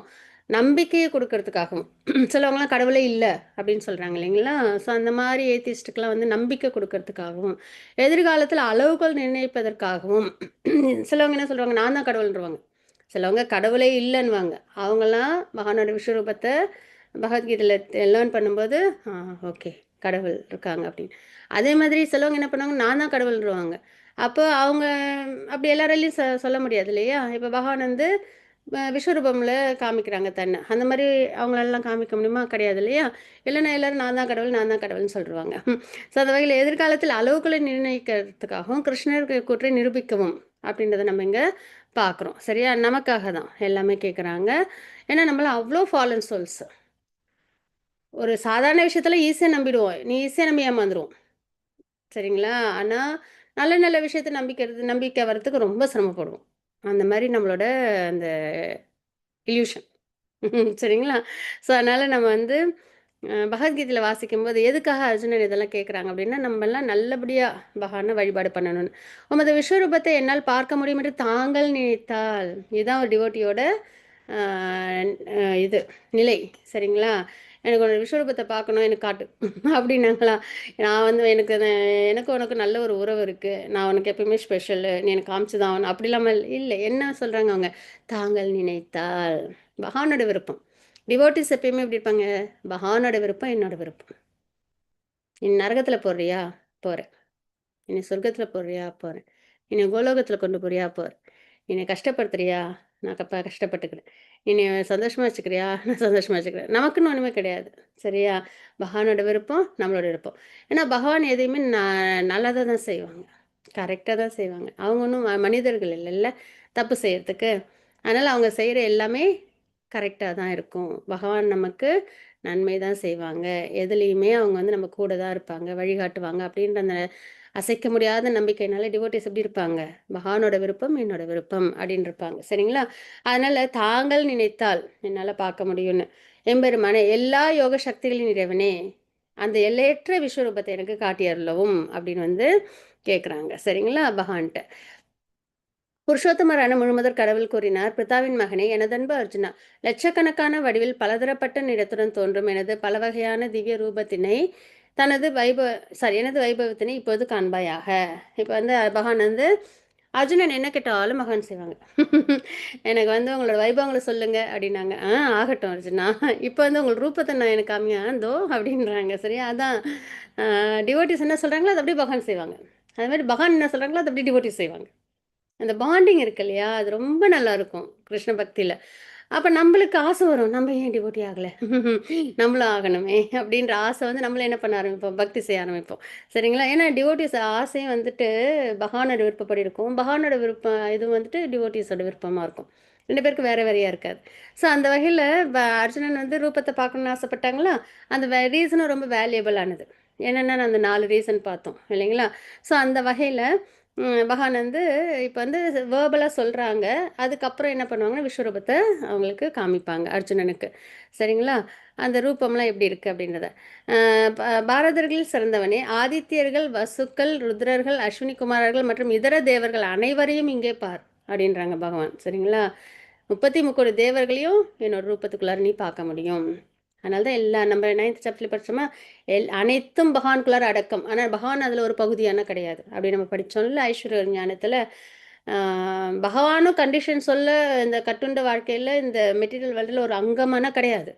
நம்பிக்கையை கொடுக்கறதுக்காகவும். சிலவங்களாம் கடவுளே இல்லை அப்படின்னு சொல்கிறாங்க இல்லைங்களா? ஸோ அந்த மாதிரி ஏத்திஸ்ட்டுக்கெலாம் வந்து நம்பிக்கை கொடுக்கறதுக்காகவும் எதிர்காலத்தில் அளவுகள் நிர்ணயிப்பதற்காகவும் சிலவங்க என்ன சொல்கிறாங்க, நான் தான் கடவுள்ன்றவாங்க. சிலவங்க கடவுளே இல்லைன்னுவாங்க. அவங்களாம் மகானோட விஸ்வரூபத்தை பகவத்கீதையில் லேர்ன் பண்ணும்போது ஓகே கடவுள் இருக்காங்க அப்படின்னு. அதே மாதிரி சிலவங்க என்ன பண்ணுவாங்க, நான் தான் கடவுள்ன்றவாங்க. அப்போ அவங்க அப்படி எல்லாராலையும் சொல்ல முடியாது இல்லையா? இப்போ பகவான் வந்து விஸ்வரூபமில் காமிக்கிறாங்க தன்னை. அந்த மாதிரி அவங்களெல்லாம் காமிக்க முடியுமா? கிடையாது இல்லையா? இல்லைன்னா எல்லோரும் நான் தான் கடவுள்னு சொல்லிடுவாங்க. ஸோ அந்த வகையில் எதிர்காலத்தில் அளவுகளை நிர்ணயிக்கிறதுக்காகவும் கிருஷ்ணர் கூற்றை நிரூபிக்கவும் அப்படின்றத நம்ம இங்கே பார்க்குறோம். சரியா? நமக்காக தான் எல்லாமே கேட்குறாங்க. ஏன்னா நம்மளாம் அவ்வளோ ஃபாலன் சோல்ஸ். ஒரு சாதாரண விஷயத்தில் ஈஸியாக நம்பிடுவோம், ஈஸியாக நம்ம ஏமாந்துருவோம். சரிங்களா? ஆனால் நல்ல நல்ல விஷயத்தை நம்பிக்கை வர்றதுக்கு ரொம்ப சிரமப்படுவோம். அந்த மாதிரி நம்மளோட அந்த இல்யூஷன். சரிங்களா? ஸோ அதனால் நம்ம வந்து பகவத்கீதையில் வாசிக்கும்போது எதுக்காக அர்ஜுனன் இதெல்லாம் கேட்குறாங்க அப்படின்னா, நம்மலாம் நல்லபடியாக பகவானை வழிபாடு பண்ணணும்னு. உமது விஸ்வரூபத்தை என்னால் பார்க்க முடியும் என்று தாங்கள் நினைத்தால், இதுதான் ஒரு டிவோட்டியோட இது நிலை. சரிங்களா? எனக்கு ஒரு விஸ்வரூபத்தை பார்க்கணும், எனக்கு காட்டு அப்படின்னாங்களா. நான் வந்து எனக்கு உனக்கு நல்ல ஒரு உறவு இருக்குது, நான் உனக்கு எப்பயுமே ஸ்பெஷலு, நீ எனக்கு காமிச்சு தான் ஆகணும் அப்படி இல்லாமல் இல்லை. என்ன சொல்கிறாங்க அவங்க? தாங்கள் நினைத்தால், பகவானோட விருப்பம். டிவோட்டிஸ் எப்பயுமே எப்படி இருப்பாங்க? பகவானோட விருப்பம் என்னோட விருப்பம். நீ நரகத்தில் போடுறியா போகிறேன், என்னை சொர்க்கத்தில் போடுறியா போகிறேன், என்னை கோலோகத்தில் கொண்டு போறியா போகிறேன், என்னை கஷ்டப்படுத்துறியா நான் கஷ்டப்பட்டுக்கிறேன், என்னை சந்தோஷமாக வச்சுக்கிறியா நான் சந்தோஷமாக வச்சுக்கிறேன். நமக்குன்னு ஒன்றுமே கிடையாது. சரியா? பகவானோட விருப்பம் நம்மளோட விருப்பம். ஏன்னா பகவான் எதையுமே நல்லதாக தான் செய்வாங்க, கரெக்டாக தான் செய்வாங்க. அவங்க ஒன்றும் மனிதர்கள் இல்லைல்ல தப்பு செய்யறதுக்கு. அதனால் அவங்க செய்கிற எல்லாமே கரெக்டாக தான் இருக்கும். பகவான் நமக்கு நன்மை தான் செய்வாங்க. எதுலேயுமே அவங்க வந்து நம்ம கூட தான் இருப்பாங்க, வழிகாட்டுவாங்க அப்படின்ற அந்த அசைக்க முடியாத நம்பிக்கையினால டிவோட்டிஸ் எப்படி இருப்பாங்க? பகவானோட விருப்பம் என்னோட விருப்பம் அப்படின்னு இருப்பாங்க. சரிங்களா? அதனால் தாங்கள் நினைத்தால் என்னால் பார்க்க முடியும்னு. எம்பெருமானே எல்லா யோக சக்திகளின் இறைவனே, அந்த எல்லையற்ற விஸ்வரூபத்தை எனக்கு காட்டி அருளவும் அப்படின்னு வந்து கேட்குறாங்க. சரிங்களா? பகவான்கிட்ட. புருஷோத்தமரான முழுமுதற் கடவுள் கூறினார், பிதாவின் மகனே, எனதன்பு அர்ஜுனா, லட்சக்கணக்கான வடிவில் பலதரப்பட்ட நிறத்துடன் தோன்றும் எனது பல வகையான திவ்ய ரூபத்தினை எனது வைபவத்தினை இப்போது காண்பாயாக. இப்போ வந்து பகவான் வந்து அர்ஜுனன் என்ன கேட்டாலும் மகன் செய்வாங்க. எனக்கு வந்து உங்களோட வைபவங்களை சொல்லுங்க அப்படின்னாங்க. ஆகட்டும் அர்ஜுனா, இப்போ வந்து உங்களோட ரூபத்தை நான் எனக்கு காமியா இந்தோ அப்படின்றாங்க. சரியா? அதான் டிவோட்டிஸ் என்ன சொல்கிறாங்களோ அது அப்படியே பகவான் செய்வாங்க. அது மாதிரி பகவான் என்ன சொல்கிறாங்களோ அது அப்படியே டிவோட்டிஸ் செய்வாங்க. அந்த பாண்டிங் இருக்கு இல்லையா? அது ரொம்ப நல்லாயிருக்கும் கிருஷ்ண பக்தியில. அப்போ நம்மளுக்கு ஆசை வரும், நம்ம ஏன் டிவோட்டி ஆகலை, நம்மளும் ஆகணுமே அப்படின்ற ஆசை வந்து நம்மளும் என்ன பண்ண ஆரம்பிப்போம், பக்தி செய்ய ஆரம்பிப்போம். சரிங்களா? ஏன்னா டிவோட்டிஸ் ஆசையும் வந்துட்டு பகவானோட விருப்பப்படி இருக்கும், பகவானோட விருப்பம் இது வந்துட்டு டிவோட்டிஸோட விருப்பமாக இருக்கும். 2 பேருக்கு வேறு வேறையாக இருக்காது. ஸோ அந்த வகையில் அர்ஜுனன் வந்து ரூபத்தை பார்க்கணுன்னு ஆசைப்பட்டாங்களா, அந்த ரீசனும் ரொம்ப வேல்யூபிளானது. என்னென்னா அந்த 4 ரீசன் பார்த்தோம் இல்லைங்களா? ஸோ அந்த வகையில் பகவான் வந்து இப்போ வந்து வேர்பலாக சொல்கிறாங்க. அதுக்கப்புறம் என்ன பண்ணுவாங்கன்னா, விஸ்வரூபத்தை அவங்களுக்கு காமிப்பாங்க அர்ஜுனனுக்கு. சரிங்களா? அந்த ரூபம்லாம் எப்படி இருக்குது அப்படின்றத. பாரதர்களில் சிறந்தவனே, ஆதித்யர்கள், வசுக்கள், ருத்ரர்கள், அஸ்வினி குமாரர்கள் மற்றும் இதர தேவர்கள் அனைவரையும் இங்கே பார் அப்படின்றாங்க பகவான். சரிங்களா? 33 தேவர்களையும் என்னோட ரூபத்துக்குள்ளார நீ பார்க்க முடியும். அதனால தான் எல்லா நம்ம 9th சாப்டர்ல படித்தோமா, அனைத்தும் பகவானுக்குள்ளார அடக்கம். ஆனால் பகவான் அதில் ஒரு பகுதியான கிடையாது. அப்படி நம்ம படித்தோம்ல ஐஸ்வர்ய ஞானத்தில். பகவானும் கண்டிஷன் சொல்ல இந்த கட்டுண்ட வாழ்க்கையில் இந்த மெட்டீரியல் வேர்ல்டில் ஒரு அங்கமான கிடையாது.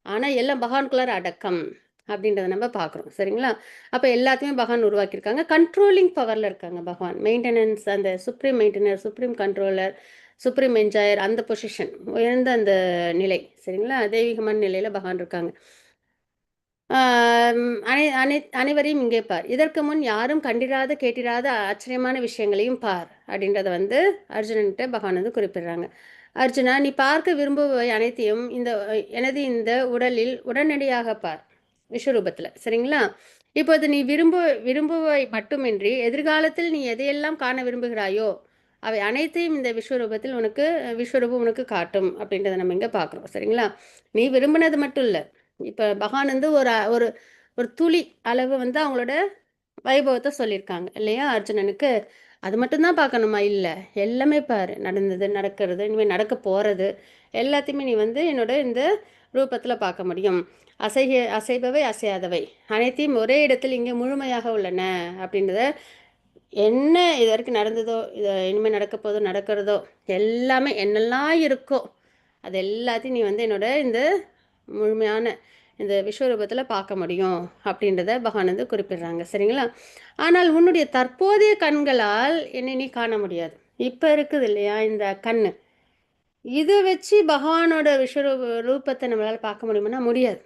ஆனால் எல்லாம் பகவானுக்குள்ளார அடக்கம் அப்படின்றத நம்ம பார்க்குறோம். சரிங்களா? அப்போ எல்லாத்தையுமே பகவான் உருவாக்கியிருக்காங்க. கண்ட்ரோலிங் பவரில் இருக்காங்க பகவான். மெயின்டெனன்ஸ், அந்த supreme maintainer, supreme controller, supreme என்ஜாயர், அந்த பொசிஷன், உயர்ந்த அந்த நிலை. சரிங்களா? தெய்வீகமான நிலையில் பகவான் இருக்காங்க. அனைவரையும் இங்கே பார். இதற்கு முன் யாரும் கண்டிராத கேட்டிராத ஆச்சரியமான விஷயங்களையும் பார் அப்படின்றத வந்து அர்ஜுனன்கிட்ட பகவான் வந்து குறிப்பிடுறாங்க. அர்ஜுனா, நீ பார்க்க விரும்புபவை அனைத்தையும் எனது இந்த உடலில் உடனடியாக பார், விஸ்வரூபத்தில். சரிங்களா? இப்போது நீ விரும்புவை மட்டுமின்றி எதிர்காலத்தில் நீ எதையெல்லாம் காண விரும்புகிறாயோ அவை அனைத்தையும் இந்த விஸ்வரூபம் உனக்கு காட்டும் அப்படின்றத நம்ம இங்கே பார்க்குறோம். சரிங்களா? நீ விரும்பினது மட்டும் இல்லை, இப்போ பகவான் வந்து ஒரு ஒரு ஒரு துளி அளவு வந்து அவங்களோட வைபவத்தை சொல்லியிருக்காங்க இல்லையா அர்ஜுனனுக்கு. அது மட்டும்தான் பார்க்கணுமா? இல்லை, எல்லாமே பாரு, நடந்தது, நடக்கிறது, இனிமேல் நடக்க போகிறது எல்லாத்தையுமே நீ வந்து என்னோட இந்த ரூபத்தில் பார்க்க முடியும். அசைபவை அசையாதவை அனைத்தையும் ஒரே இடத்தில் இங்கே முழுமையாக உள்ளன அப்படின்றத, என்ன இது வரைக்கும் நடந்ததோ, இது இனிமேல் நடக்க போதோ, நடக்கிறதோ எல்லாமே என்னெல்லாம் இருக்கோ அது எல்லாத்தையும் நீ வந்து என்னோட இந்த முழுமையான இந்த விஸ்வரூபத்தில் பார்க்க முடியும் அப்படின்றத பகவான் வந்து குறிப்பிடுறாங்க. சரிங்களா? ஆனால் உன்னுடைய தற்போதைய கண்களால் என்னை நீ காண முடியாது. இப்போ இருக்குது இல்லையா இந்த கண்ணு, இதை வச்சு பகவானோட ரூபத்தை நம்மளால் பார்க்க முடியுமானா முடியாது.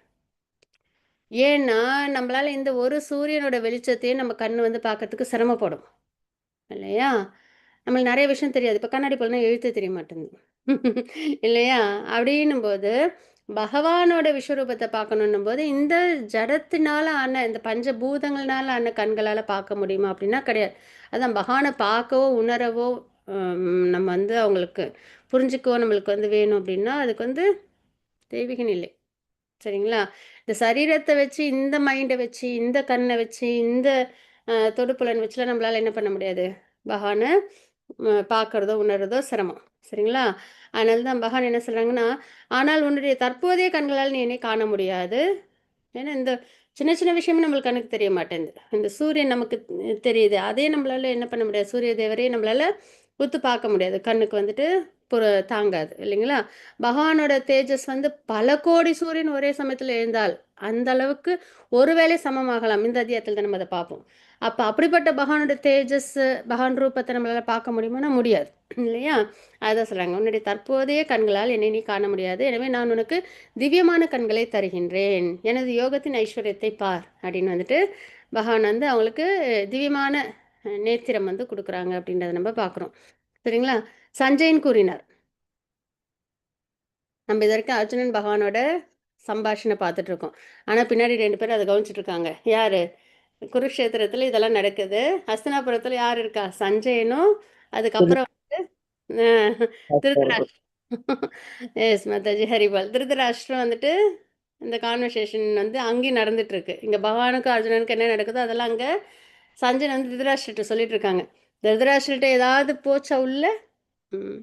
ஏன்னா நம்மளால் இந்த ஒரு சூரியனோட வெளிச்சத்தையும் நம்ம கண் வந்து பார்க்கறதுக்கு சிரமப்படும் இல்லையா? நம்மளுக்கு நிறைய விஷயம் தெரியாது. இப்போ கண்ணாடி போலனா எழுத்து தெரிய மாட்டேங்குது இல்லையா? அப்படின்னும்போது பகவானோட விஸ்வரூபத்தை பார்க்கணுன்னும் போது இந்த ஜடத்தினால ஆன இந்த பஞ்சபூதங்கள்னால ஆன கண்களால் பார்க்க முடியுமா அப்படின்னா கிடையாது. அதான் பகவானை பார்க்கவோ உணரவோ நம்ம வந்து அவங்களுக்கு புரிஞ்சுக்கவோ நம்மளுக்கு வந்து வேணும் அப்படின்னா அதுக்கு வந்து தெய்வீக நிலை சரிங்களா? இந்த சரீரத்த வச்சு, இந்த மைண்ட வச்சு, இந்த கண்ண வச்சு, இந்த தொடுப்புலன் வச்சுலாம் நம்மளால என்ன பண்ண முடியாது? பகவான பார்க்கறதோ, உணர்றதோ சிரமம். சரிங்களா? அதனால தான் பகவான் என்ன சொல்றாங்கன்னா, "ஆனால் உன்னுடைய தற்போதைய கண்களால் நீ என்னை காண முடியாது." ஏன்னா, இந்த சின்ன சின்ன விஷயமும் நம்மளுக்கு கண்ணுக்கு தெரிய மாட்டேன்து. இந்த சூரியன் நமக்கு தெரியுது. அதே நம்மளால என்ன பண்ண முடியாது? சூரிய தேவரையே நம்மளால உத்து பார்க்க முடியாது. கண்ணுக்கு வந்துட்டு தாங்காது இல்லைங்களா? பகவானோட தேஜஸ் வந்து பல கோடி சூரியன் ஒரே சமயத்துல எழுந்தால், அந்த அளவுக்கு ஒரு வேளை சமமாகலாம். இந்த அத்தியாயத்துல தான் நம்ம அத பார்ப்போம். அப்ப அப்படிப்பட்ட பகவானோட தேஜஸ், பகவான் ரூபத்த நம்மளால பார்க்க முடியுமான்னா முடியாது. இல்லையா? அதான் சொல்றாங்க. "உன்னுடைய தற்போதைய கண்களால் என்னை நீ காண முடியாது. எனவே நான் உனக்கு திவ்யமான கண்களை தருகின்றேன். எனது யோகத்தின் ஐஸ்வர்யத்தை பார்." அப்படின்னு வந்துட்டு பகவான் வந்து அவங்களுக்கு திவ்யமான நேத்திரம் வந்து குடுக்குறாங்க அப்படின்றத நம்ம பார்க்குறோம். சரிங்களா? சஞ்சயன் கூறினார். நம்ம இது வரைக்கும் அர்ஜுனன் பகவானோட சம்பாஷணை பார்த்துட்டு இருக்கோம். ஆனா, பின்னாடி 2 பேரும் அத கவனிச்சுட்டு இருக்காங்க. யாரு? குருக்ஷேத்திரத்துல இதெல்லாம் நடக்குது. ஹஸ்தினாபுரத்துல யார் இருக்கா? சஞ்சயனும், அதுக்கப்புறம் அ திருதராஷ் எஸ் மாதாஜி ஹரிபால். திருதராஷ்டிரம் வந்துட்டு இந்த கான்வர்சேஷன் வந்து அங்கேயும் நடந்துட்டு இருக்கு. இங்க பகவானுக்கும் அர்ஜுனனுக்கும் என்ன நடக்குதோ அதெல்லாம் அங்க சஞ்சயன் வந்து திருதராஷ்டிரட்ட சொல்லிட்டு இருக்காங்க. திருதராஷ்டிரட்ட ஏதாவது போச்சா உள்ள? ம்.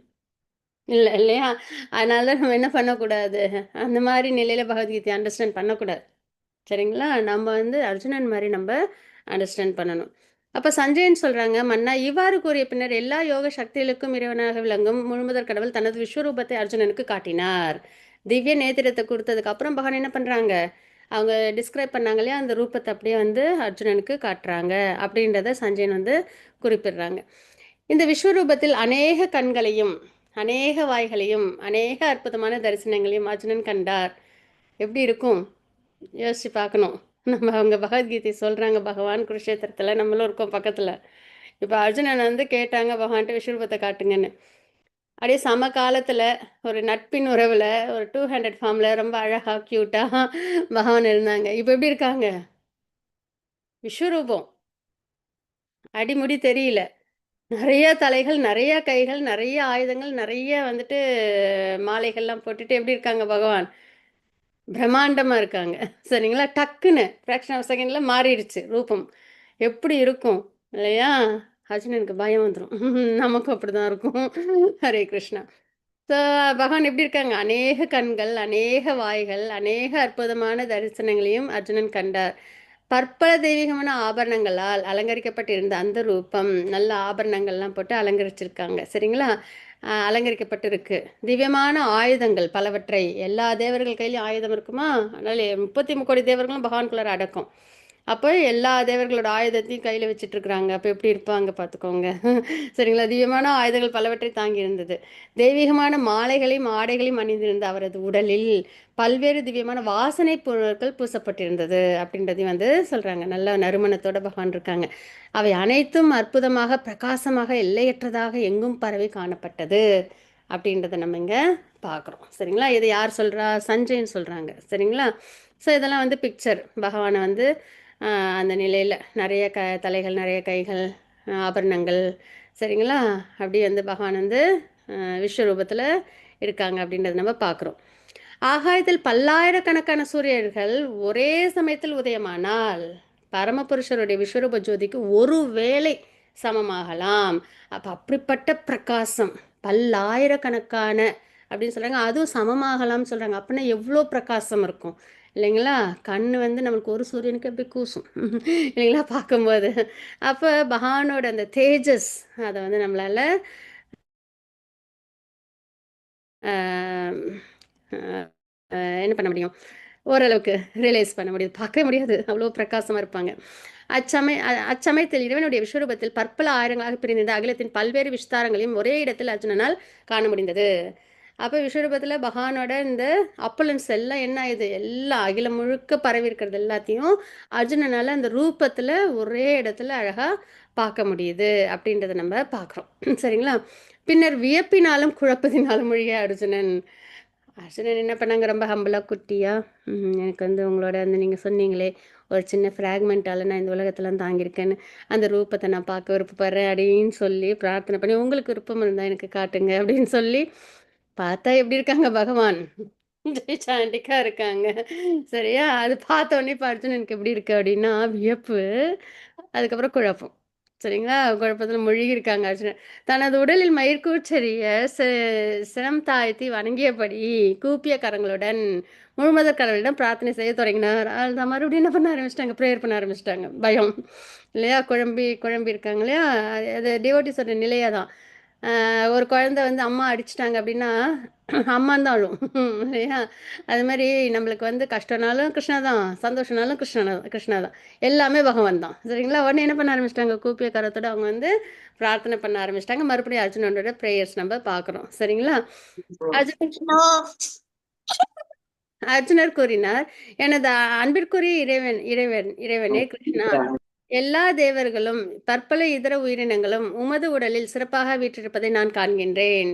இல்ல இல்லையா? அதனால தான் நம்ம என்ன பண்ணக்கூடாது, அந்த மாரி நிலையில பகவத்கீதைய அண்டர்ஸ்டாண்ட் பண்ணக்கூடாது. சரிங்களா? நம்ம வந்து அர்ஜுனன் மாரி நம்ப அண்டர்ஸ்டாண்ட் பண்ணணும். அப்ப சஞ்சயன் சொல்றாங்க, "மன்னா இவ்வாறு கூறிய பின்னர் எல்லா யோக சக்திகளுக்கும் இறைவனாக விளங்கும் முழுமுதற் கடவுள் தனது விஸ்வரூபத்தை அர்ஜுனனுக்கு காட்டினார்." திவ்ய நேத்திரத்த குடுத்ததுக்கு அப்புறம் பகவான் என்ன பண்றாங்க, அவங்க டிஸ்கிரைப் பண்ணாங்க இல்லையா, அந்த ரூபத்த அப்படியே வந்து அர்ஜுனனுக்கு காட்டுறாங்க. அப்படின்றத சஞ்சயன் வந்து குறிப்பிடுறாங்க. இந்த விஸ்வரூபத்தில் அநேக கண்களையும், அநேக வாய்களையும், அநேக அற்புதமான தரிசனங்களையும் அர்ஜுனன் கண்டார். எப்படி இருக்கும்? யோசிச்சு பார்க்கணும். நம்ம அவங்க பகவத்கீதை சொல்றாங்க பகவான் குருஷேத்திரத்துல, நம்மளும் இருக்கோம் பக்கத்துல. இப்ப அர்ஜுனன் வந்து கேட்டாங்க பகவான்ட்ட விஸ்வரூபத்த காட்டுங்கன்னு. அப்படியே சமகாலத்துல ஒரு நட்பின் உறவுல ஒரு 2 ஹேண்டட் ஃபார்ம்ல ரொம்ப அழகா, கியூட்டா பகவான் இருந்தாங்க. இப்ப எப்படி இருக்காங்க? விஸ்வரூபம். அடிமுடி தெரியல. நெறைய தலைகள், நெறைய கைகள், நெறைய ஆயுதங்கள், நெறைய வந்துட்டு மாலைகள்லாம் போட்டுட்டு எப்படி இருக்காங்க பகவான்? பிரம்மாண்டமா இருக்காங்க. சரிங்களா? டக்குன்னு ஃபிராக்ஷன் ஆஃப் செகண்ட்ல மாறிடுச்சு ரூபம். எப்படி இருக்கும்? இல்லையா? அர்ஜுனனுக்கு பயம் வந்துரும். நமக்கும் அப்படிதான் இருக்கும். ஹரே கிருஷ்ணா. ஸோ பகவான் எப்படி இருக்காங்க? அநேக கண்கள், அநேக வாய்கள், அநேக அற்புதமான தரிசனங்களையும் அர்ஜுனன் கண்டார். பற்பல தெய்வீகமான ஆபரணங்களால் அலங்கரிக்கப்பட்டிருந்த அந்த ரூபம், நல்ல ஆபரணங்கள்லாம் போட்டு அலங்கரிச்சிருக்காங்க. சரிங்களா? அலங்கரிக்கப்பட்டிருக்கு. திவ்யமான ஆயுதங்கள் பலவற்றை எல்லா தேவர்கள் கையிலயும் ஆயுதம் இருக்குமா? அதனால 33,00,00,000 தேவர்களும் பகவானுக்குள்ளார அடக்கம். அப்போ எல்லா தேவர்களோட ஆயுதத்தையும் கையில வச்சுட்டுருக்குறாங்க. அப்போ எப்படி இருப்பாங்க பார்த்துக்கோங்க. சரிங்களா? திவ்யமான ஆயுதங்கள் பலவற்றை தாங்கியிருந்தது. தெய்வீகமான மாலைகளையும், ஆடைகளையும் அணிந்திருந்த அவரது உடலில் பல்வேறு திவ்யமான வாசனை பொருட்கள் பூசப்பட்டிருந்தது. அப்படின்றதையும் வந்து சொல்றாங்க. நல்ல நறுமணத்தோட பகவான் இருக்காங்க. அவை அனைத்தும் அற்புதமாக, பிரகாசமாக, எல்லையற்றதாக எங்கும் பரவி காணப்பட்டது. அப்படின்றத நம்ம இங்க பார்க்குறோம். சரிங்களா? இதை யார் சொல்றா? சஞ்சயன் சொல்றாங்க. சரிங்களா? ஸோ இதெல்லாம் வந்து பிக்சர். பகவான வந்து அ அந்த நிலையில நெறைய தலைகள், நெறைய கைகள், ஆபரணங்கள். சரிங்களா? அப்படி வந்து பகவான் வந்து விஸ்வரூபத்துல இருக்காங்க அப்படின்றத நம்ம பார்க்குறோம். ஆகாயத்தில் பல்லாயிரக்கணக்கான சூரியர்கள் ஒரே சமயத்தில் உதயமானால், பரமபுருஷருடைய விஸ்வரூப ஜோதிக்கு ஒரு வேளை சமமாகலாம். அப்ப அப்படிப்பட்ட பிரகாசம், பல்லாயிரக்கணக்கான அப்படின்னு சொல்றாங்க. அதுவும் சமமாகலாம்னு சொல்றாங்க. அப்பன்னா எவ்வளோ பிரகாசம் இருக்கும் இல்லைங்களா? கண்ணு வந்து நம்மளுக்கு ஒரு சூரியனுக்கு எப்படி கூசும் இல்லைங்களா? பார்க்கும்போது. அப்ப பகவானோட அந்த தேஜஸ் அத வந்து நம்மளால அ என்ன பண்ண முடியும்? ஓரளவுக்கு ரியலைஸ் பண்ண முடியுது. பார்க்கவே முடியாது. அவ்வளோ பிரகாசமா இருப்பாங்க. அச்சமயத்தில் இறைவனுடைய விஸ்வரூபத்தில் பற்பல ஆயிரங்களாக பிரிந்திருந்த அகிலத்தின் பல்வேறு விஸ்தாரங்களையும் ஒரே இடத்தில் அர்ஜுனனால் காண முடிந்தது. அப்ப விஸ்வரூபத்துல பகவானோட இந்த அப்பலன்ஸ் எல்லாம் என்ன ஆயுது? எல்லாம் அகிலம் முழுக்க பரவி இருக்கிறது எல்லாத்தையும் அர்ஜுனனால அந்த ரூபத்துல ஒரே இடத்துல அழகா பார்க்க முடியுது. அப்படின்றத நம்ம பார்க்குறோம். சரிங்களா? பின்னர் வியப்பினாலும் குழப்பத்தினாலும் மூழ்கிய அர்ஜுனன் அர்ஜுனன் என்ன பண்ணாங்க ரொம்ப ஹம்பிளா குட்டியா எனக்கு வந்து உங்களோட அந்த நீங்கள் சொன்னீங்களே ஒரு சின்ன ஃப்ராக்மெண்ட்டால் நான் இந்த உலகத்தெல்லாம் தாங்கியிருக்கேன்னு அந்த ரூபத்தை நான் பார்க்க விருப்பப்படுறேன் அப்படின்னு சொல்லி பிரார்த்தனை பண்ணி உங்களுக்கு விருப்பம் இருந்தால் எனக்கு காட்டுங்க அப்படின்னு சொல்லி பார்த்தா எப்படி இருக்காங்க பகவான் ஜெய்சாண்டிக்கா இருக்காங்க. சரியா? அது பார்த்தோனே இப்ப அர்ஜுனனுக்கு எப்படி இருக்கு அப்படின்னா, வியப்பு. அதுக்கப்புறம் குழப்பம். சரிங்களா? குழப்பத்தில மூழ்கியிருக்காங்க அர்ஜுனன். தனது உடலில் மயிர்கூச்சரிய சிரம் தாழ்த்தி வணங்கியபடி, கூப்பிய கரங்களுடன் முழுமுதற் கடவுளிடம் பிரார்த்தனை செய்யத் தொடங்கினார். அதுதான் மறுபடியும் என்ன பண்ண ஆரம்பிச்சுட்டாங்க, பிரேயர் பண்ண ஆரம்பிச்சுட்டாங்க. பயம். இல்லையா? குழம்பி குழம்பி இருக்காங்க இல்லையா? அது டிவோட்டீஸோட நிலையே தான். ஒரு குழந்தை வந்து அம்மா அடிச்சுட்டாங்க அப்படின்னா, அம்மான்னு தான் அழும். இல்லையா? அது மாரி நம்மளுக்கு வந்து கஷ்டம்னாலும் கிருஷ்ணா தான், சந்தோஷம்னாலும் கிருஷ்ணா தான். எல்லாமே பகவான் தான். சரிங்களா? உடனே என்ன பண்ண ஆரம்பிச்சுட்டாங்க, கூப்பிய கரத்தோட அவங்க வந்து பிரார்த்தனை பண்ண ஆரம்பிச்சுட்டாங்க. மறுபடியும் அர்ஜுனனோட பிரேயர்ஸ் நம்ம பார்க்குறோம். சரிங்களா? அர்ஜுன் அர்ஜுனர் கூறினார், "எனது அன்பிற்குரிய இறைவனே கிருஷ்ணா, எல்லா தேவர்களும், பற்பல இதர உயிரினங்களும் உமது உடலில் சிறப்பாக வீற்றிருப்பதை நான் காண்கின்றேன்."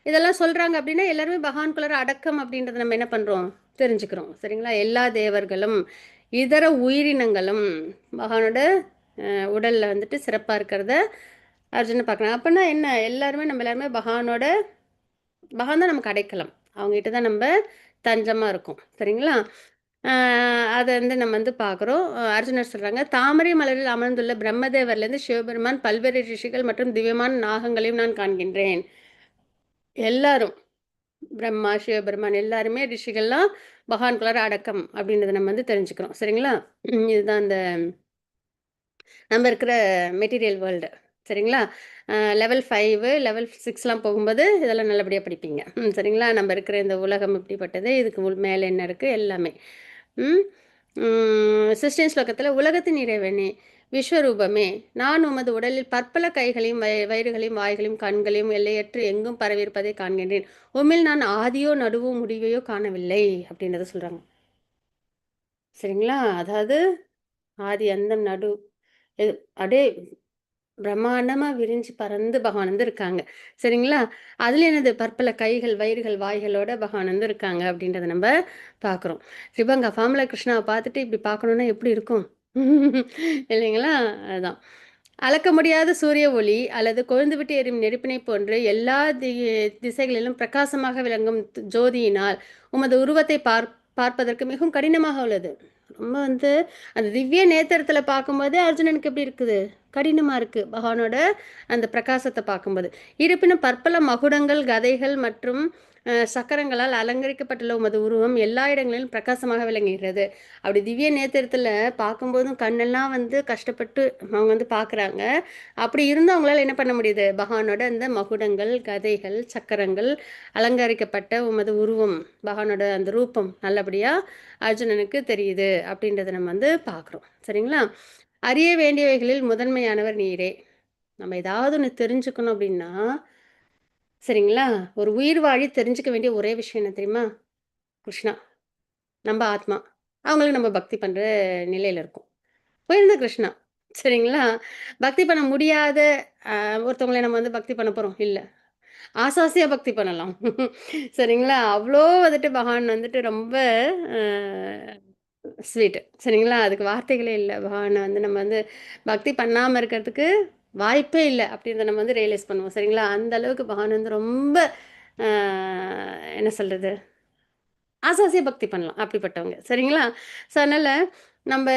இதெல்லாம் சொல்றாங்க அப்படின்னா, எல்லாருமே பகவான்குள்ளார அடக்கம் அப்படின்றத நம்ம என்ன பண்றோம்? தெரிஞ்சுக்கிறோம். சரிங்களா? எல்லா தேவர்களும், இதர உயிரினங்களும் பகவானோட உடல்ல வந்துட்டு சிறப்பா இருக்கிறத அர்ஜுனன் பார்க்குறாங்க. அப்பன்னா என்ன? நம்ம எல்லாருமே பகவான் தான் நமக்கு அடைக்கலம். அவங்ககிட்ட தான் நம்ப தஞ்சமா இருக்கோம். சரிங்களா? அ அத வந்து நம்ம வந்து பார்க்குறோம். அர்ஜுனர் சொல்றாங்க, "தாமரை மலரில் அமர்ந்துள்ள பிரம்மதேவர்லேருந்து சிவபெருமான், பல்வேறு ரிஷிகள் மற்றும் திவ்யமான நாகங்களையும் நான் காண்கின்றேன்." எல்லாரும் பிரம்மா, சிவபெருமான் எல்லாருமே ரிஷிகள்லாம் பகவான்குள்ளார அடக்கம் அப்படின்றத நம்ம வந்து தெரிஞ்சுக்கிறோம். சரிங்களா? இதுதான் அந்த நம்ம இருக்கிற மெட்டீரியல் வேர்ல்டு. சரிங்களா? லெவல் 5, லெவல் 6லாம் போகும்போது இதெல்லாம் நல்லபடியா படிப்பீங்க. சரிங்களா? நம்ம இருக்கிற இந்த உலகம் எப்படிப்பட்டது, இதுக்கு மேல என்ன இருக்கு எல்லாமே. ம். 16 ஸ்லோகத்தில உலகத்தின் இறைவனே, விஸ்வரூபமே, நான் உமது உடலில் பற்பல கைகளையும், வயிறுகளையும், வாய்களையும், கண்களையும் எல்லையற்று எங்கும் பரவியிருப்பதை காண்கின்றேன். உம்மில் நான் ஆதியோ, நடுவோ, முடிவையோ காணவில்லை அப்படின்றத சொல்றாங்க. சரிங்களா? அதாவது ஆதி, அந்தம், நடு எது அப்படியே பிரம்மாண்டமா விரிஞ்சு பறந்து பகவான் வந்து இருக்காங்க. சரிங்களா? அதுல என்னது பற்பல கைகள், வயிறுகள், வாய்களோட பகவான் வந்து இருக்காங்க அப்படின்றத நம்ப பார்க்குறோம். சிவங்க ஃபார்முலா கிருஷ்ணாவ பார்த்துட்டு இப்படி பார்க்கணும்னா எப்படி இருக்கும்? இல்லைங்களா? அதுதான். அளக்க முடியாத சூரிய ஒளி அல்லது கொழுந்துவிட்டு எரியும் நெருப்பினைப் போன்று எல்லா திசைகளிலும் பிரகாசமாக விளங்கும் ஜோதியினால் உமது உருவத்தை பார்ப்பதற்கு மிகவும் கடினமாக உள்ளது. ரொம்ப வந்து அந்த திவ்ய நேத்திரத்துல பார்க்கும்போதே அர்ஜுனனுக்கு எப்படி இருக்குது? கடினமா இருக்கு. பகவானோட அந்த பிரகாசத்த பார்க்கும்போது. இருப்பினும் பற்பல மகுடங்கள், கதைகள் மற்றும் சக்கரங்களால் அலங்கரிக்கப்பட்டுள்ள உமது உருவம் எல்லா இடங்களிலும் பிரகாசமாக விளங்குகிறது. அப்படி திவ்ய நேத்திரத்துல பார்க்கும்போதும் கண்ணெல்லாம் வந்து கஷ்டப்பட்டு அவங்க வந்து பார்க்குறாங்க. அப்படி இருந்தும் அவங்களால என்ன பண்ண முடியுது? பகவானோட அந்த மகுடங்கள், கதைகள், சக்கரங்கள், அலங்கரிக்கப்பட்ட உமது உருவம், பகவானோட அந்த ரூபம் நல்லபடியா அர்ஜுனனுக்கு தெரியுது அப்படின்றத நம்ம வந்து பார்க்குறோம். சரிங்களா? அறிய வேண்டியவைகளில் முதன்மையானவர் நீரே. நம்ம ஏதாவது ஒண்ணு தெரிஞ்சுக்கணும் அப்படின்னா, சரிங்களா? ஒரு உயிர் வாழி தெரிஞ்சுக்க வேண்டிய ஒரே விஷயம் என்ன தெரியுமா? கிருஷ்ணா. நம்ப ஆத்மா. அவங்களுக்கு நம்ம பக்தி பண்ற நிலையில இருக்கோம். உயர்ந்த கிருஷ்ணா. சரிங்களா? பக்தி பண்ண முடியாத ஒருத்தவங்கள நம்ம வந்து பக்தி பண்ண போறோம்? இல்ல. ஆசாசியா பக்தி பண்ணலாம். சரிங்களா? அவ்ளோ வந்துட்டு பகவான் வந்துட்டு ரொம்ப அ ஸ்வீட். சரிங்களா? அதுக்கு வார்த்தைகளே இல்ல. பகவான வந்து நம்ம வந்து பக்தி பண்ணாம இருக்கிறதுக்கு வாய்ப்பே இல்ல. அப்படின்றத நம்ம வந்து ரியலைஸ் பண்ணுவோம். சரிங்களா? அந்த அளவுக்கு பகவான் வந்து ரொம்ப அ என்ன சொல்றது? ஆசாசியா பக்தி பண்ணலாம். அப்படிப்பட்டவங்க. சரிங்களா? ஸோ, அதனால நம்ப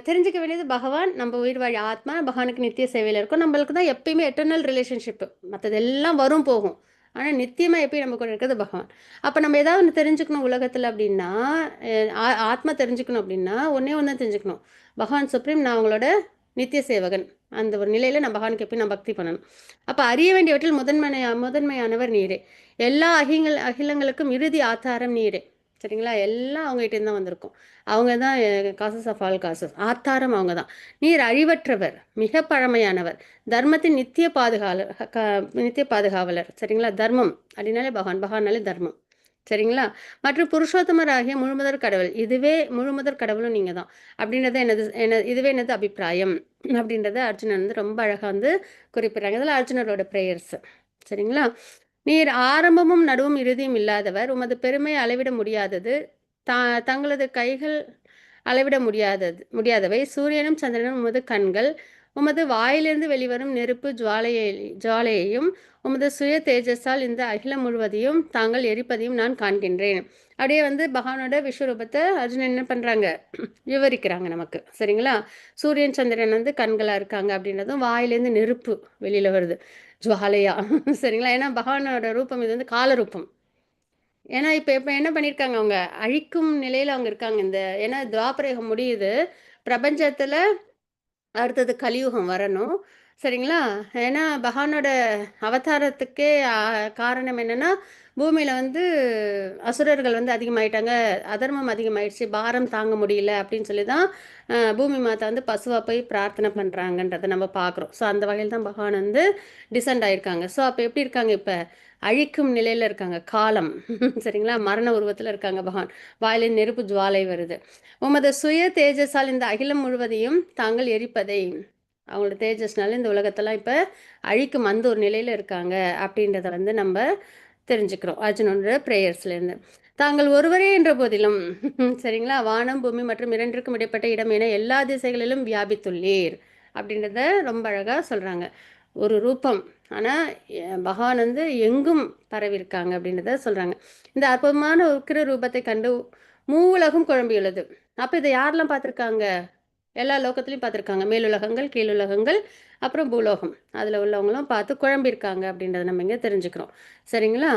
தெரிஞ்சுக்க வேண்டியது பகவான், நம்ம உயிர் வாழி ஆத்மா, பகவானுக்கு நித்திய சேவையில இருக்கோம். நம்மளுக்கு தான் எப்பயுமே எட்டர்னல் ரிலேஷன்ஷிப். மத்ததெல்லாம் வரும், போகும். ஆனா, நித்தியமா எப்பயும் நம்ம கூட இருக்கிறது பகவான். அப்ப நம்ம ஏதாவது ஒண்ணு தெரிஞ்சுக்கணும் உலகத்துல அப்படின்னா, அ ஆ ஆத்மா தெரிஞ்சுக்கணும் அப்படின்னா, ஒண்ணே ஒண்ணு தான் தெரிஞ்சுக்கணும். பகவான் சுப்ரீம், நான் அவங்களோட நித்திய சேவகன். அந்த ஒரு நிலையில நான் பகவானுக்கு எப்பயும் நான் பக்தி பண்ணணும். அப்ப அறிய வேண்டியவற்றில் முதன்மையானவர் நீரே. எல்லா அகிலங்களுக்கும் இறுதி ஆதாரம் நீரே. சரிங்களா? எல்லாம் அவங்ககிட்டேருந்து தான் வந்திருக்கும். அவங்க தான் காசஸ் ஆஃப் ஆல் காசஸ். ஆத்தாரம் அவங்க தான். நீர் அழிவற்றவர், மிக பழமையானவர், தர்மத்தின் நித்திய பாதுகாவலர். சரிங்களா? தர்மம் அப்படின்னாலே பகவான், பகவான்னாலே தர்மம். சரிங்களா? மற்றும் புருஷோத்தமராகிய முழுமுதற் கடவுள். இதுவே முழுமுதற் கடவுளும் நீங்க தான். அப்படின்றது இதுவே எனது அபிப்பிராயம். அப்படின்றத அர்ஜுனன் வந்து ரொம்ப அழகா வந்து குறிப்பிடுறாங்க. இதெல்லாம் அர்ஜுனரோட பிரேயர்ஸ். சரிங்களா? நீர் ஆரம்பமும் நடுவும் இறுதியும் இல்லாதவர். உமது பெருமை அளவிட முடியாதது. தா தங்களது கைகள் அளவிட முடியாதவை. சூரியனும் சந்திரனும் உமது கண்கள். உமது வாயிலிருந்து வெளிவரும் நெருப்பு ஜுவாலையையும் உமது சுய தேஜஸால் இந்த அகிலம் முழுவதையும் தாங்கள் எரிப்பதையும் நான் காண்கின்றேன். அப்படியே வந்து பகவானோட விஸ்வரூபத்தை அர்ஜுனன் என்ன பண்ணுறாங்க, விவரிக்கிறாங்க நமக்கு. சரிங்களா? சூரியன் சந்திரன் வந்து கண்களாக இருக்காங்க அப்படின்றதும், வாயிலேருந்து நெருப்பு வெளியில் வருது ஜுவாலையா. சரிங்களா? ஏன்னா பகவானோட ரூபம் இது வந்து கால ரூபம். ஏன்னா இப்போ இப்போ என்ன பண்ணியிருக்காங்க, அவங்க அழிக்கும் நிலையில் அவங்க இருக்காங்க. ஏன்னா துவாபரயுகம் முடியுது, பிரபஞ்சத்தில் அடுத்தது கலியுகம் வரணும். சரிங்களா? ஏன்னா பகவானோட அவதாரத்துக்கே காரணம் என்னன்னா, பூமியில வந்து அசுரர்கள் வந்து அதிகமாயிட்டாங்க, அதர்மம் அதிகமாயிடுச்சு, பாரம் தாங்க முடியல அப்படின்னு சொல்லி தான் பூமி மாதா வந்து பசுவா போய் பிரார்த்தனை பண்றாங்கன்றத நம்ம பார்க்குறோம். ஸோ அந்த வகையில் தான் பகவான் வந்து டிசெண்ட் ஆயிருக்காங்க. ஸோ அப்போ எப்படி இருக்காங்க, இப்போ அழிக்கும் நிலையில இருக்காங்க, காலம். சரிங்களா? மரண உருவத்தில் இருக்காங்க பகவான். வாயிலின் நெருப்பு ஜுவாலை வருது. உமது சுய தேஜஸால் இந்த அகிலம் முழுவதையும் தாங்கள் எரிப்பதை, அவங்களோட தேஜஸ்னால இந்த உலகத்தெல்லாம் இப்போ அழிக்கும் அந்த ஒரு நிலையில் இருக்காங்க அப்படின்றத வந்து நம்ம தெரிஞ்சுக்கிறோம் அர்ஜுனோட ப்ரேயர்ஸ்லேருந்து. தாங்கள் ஒருவரே என்ற போதிலும், சரிங்களா, வானம் பூமி மற்றும் இரண்டிற்கும் இடைப்பட்ட இடம் என எல்லா திசைகளிலும் வியாபித்துள்ளீர் அப்படின்றத ரொம்ப அழகாக சொல்கிறாங்க. ஒரு ரூபம், ஆனால் பகவான் வந்து எங்கும் பரவியிருக்காங்க அப்படின்றத சொல்கிறாங்க. இந்த அற்புதமான உக்கிர ரூபத்தை கண்டு மூவுலகம் குழம்பியுள்ளது. அப்போ இதை யாரெல்லாம் பார்த்துருக்காங்க, எல்லா லோகத்துலையும் பார்த்துருக்காங்க. மேலுலகங்கள், கீழுலகங்கள், அப்புறம் பூலோகம், அதில் உள்ளவங்களும் பார்த்து குழம்பியிருக்காங்க அப்படின்றத நம்ம இங்கே தெரிஞ்சுக்கிறோம். சரிங்களா?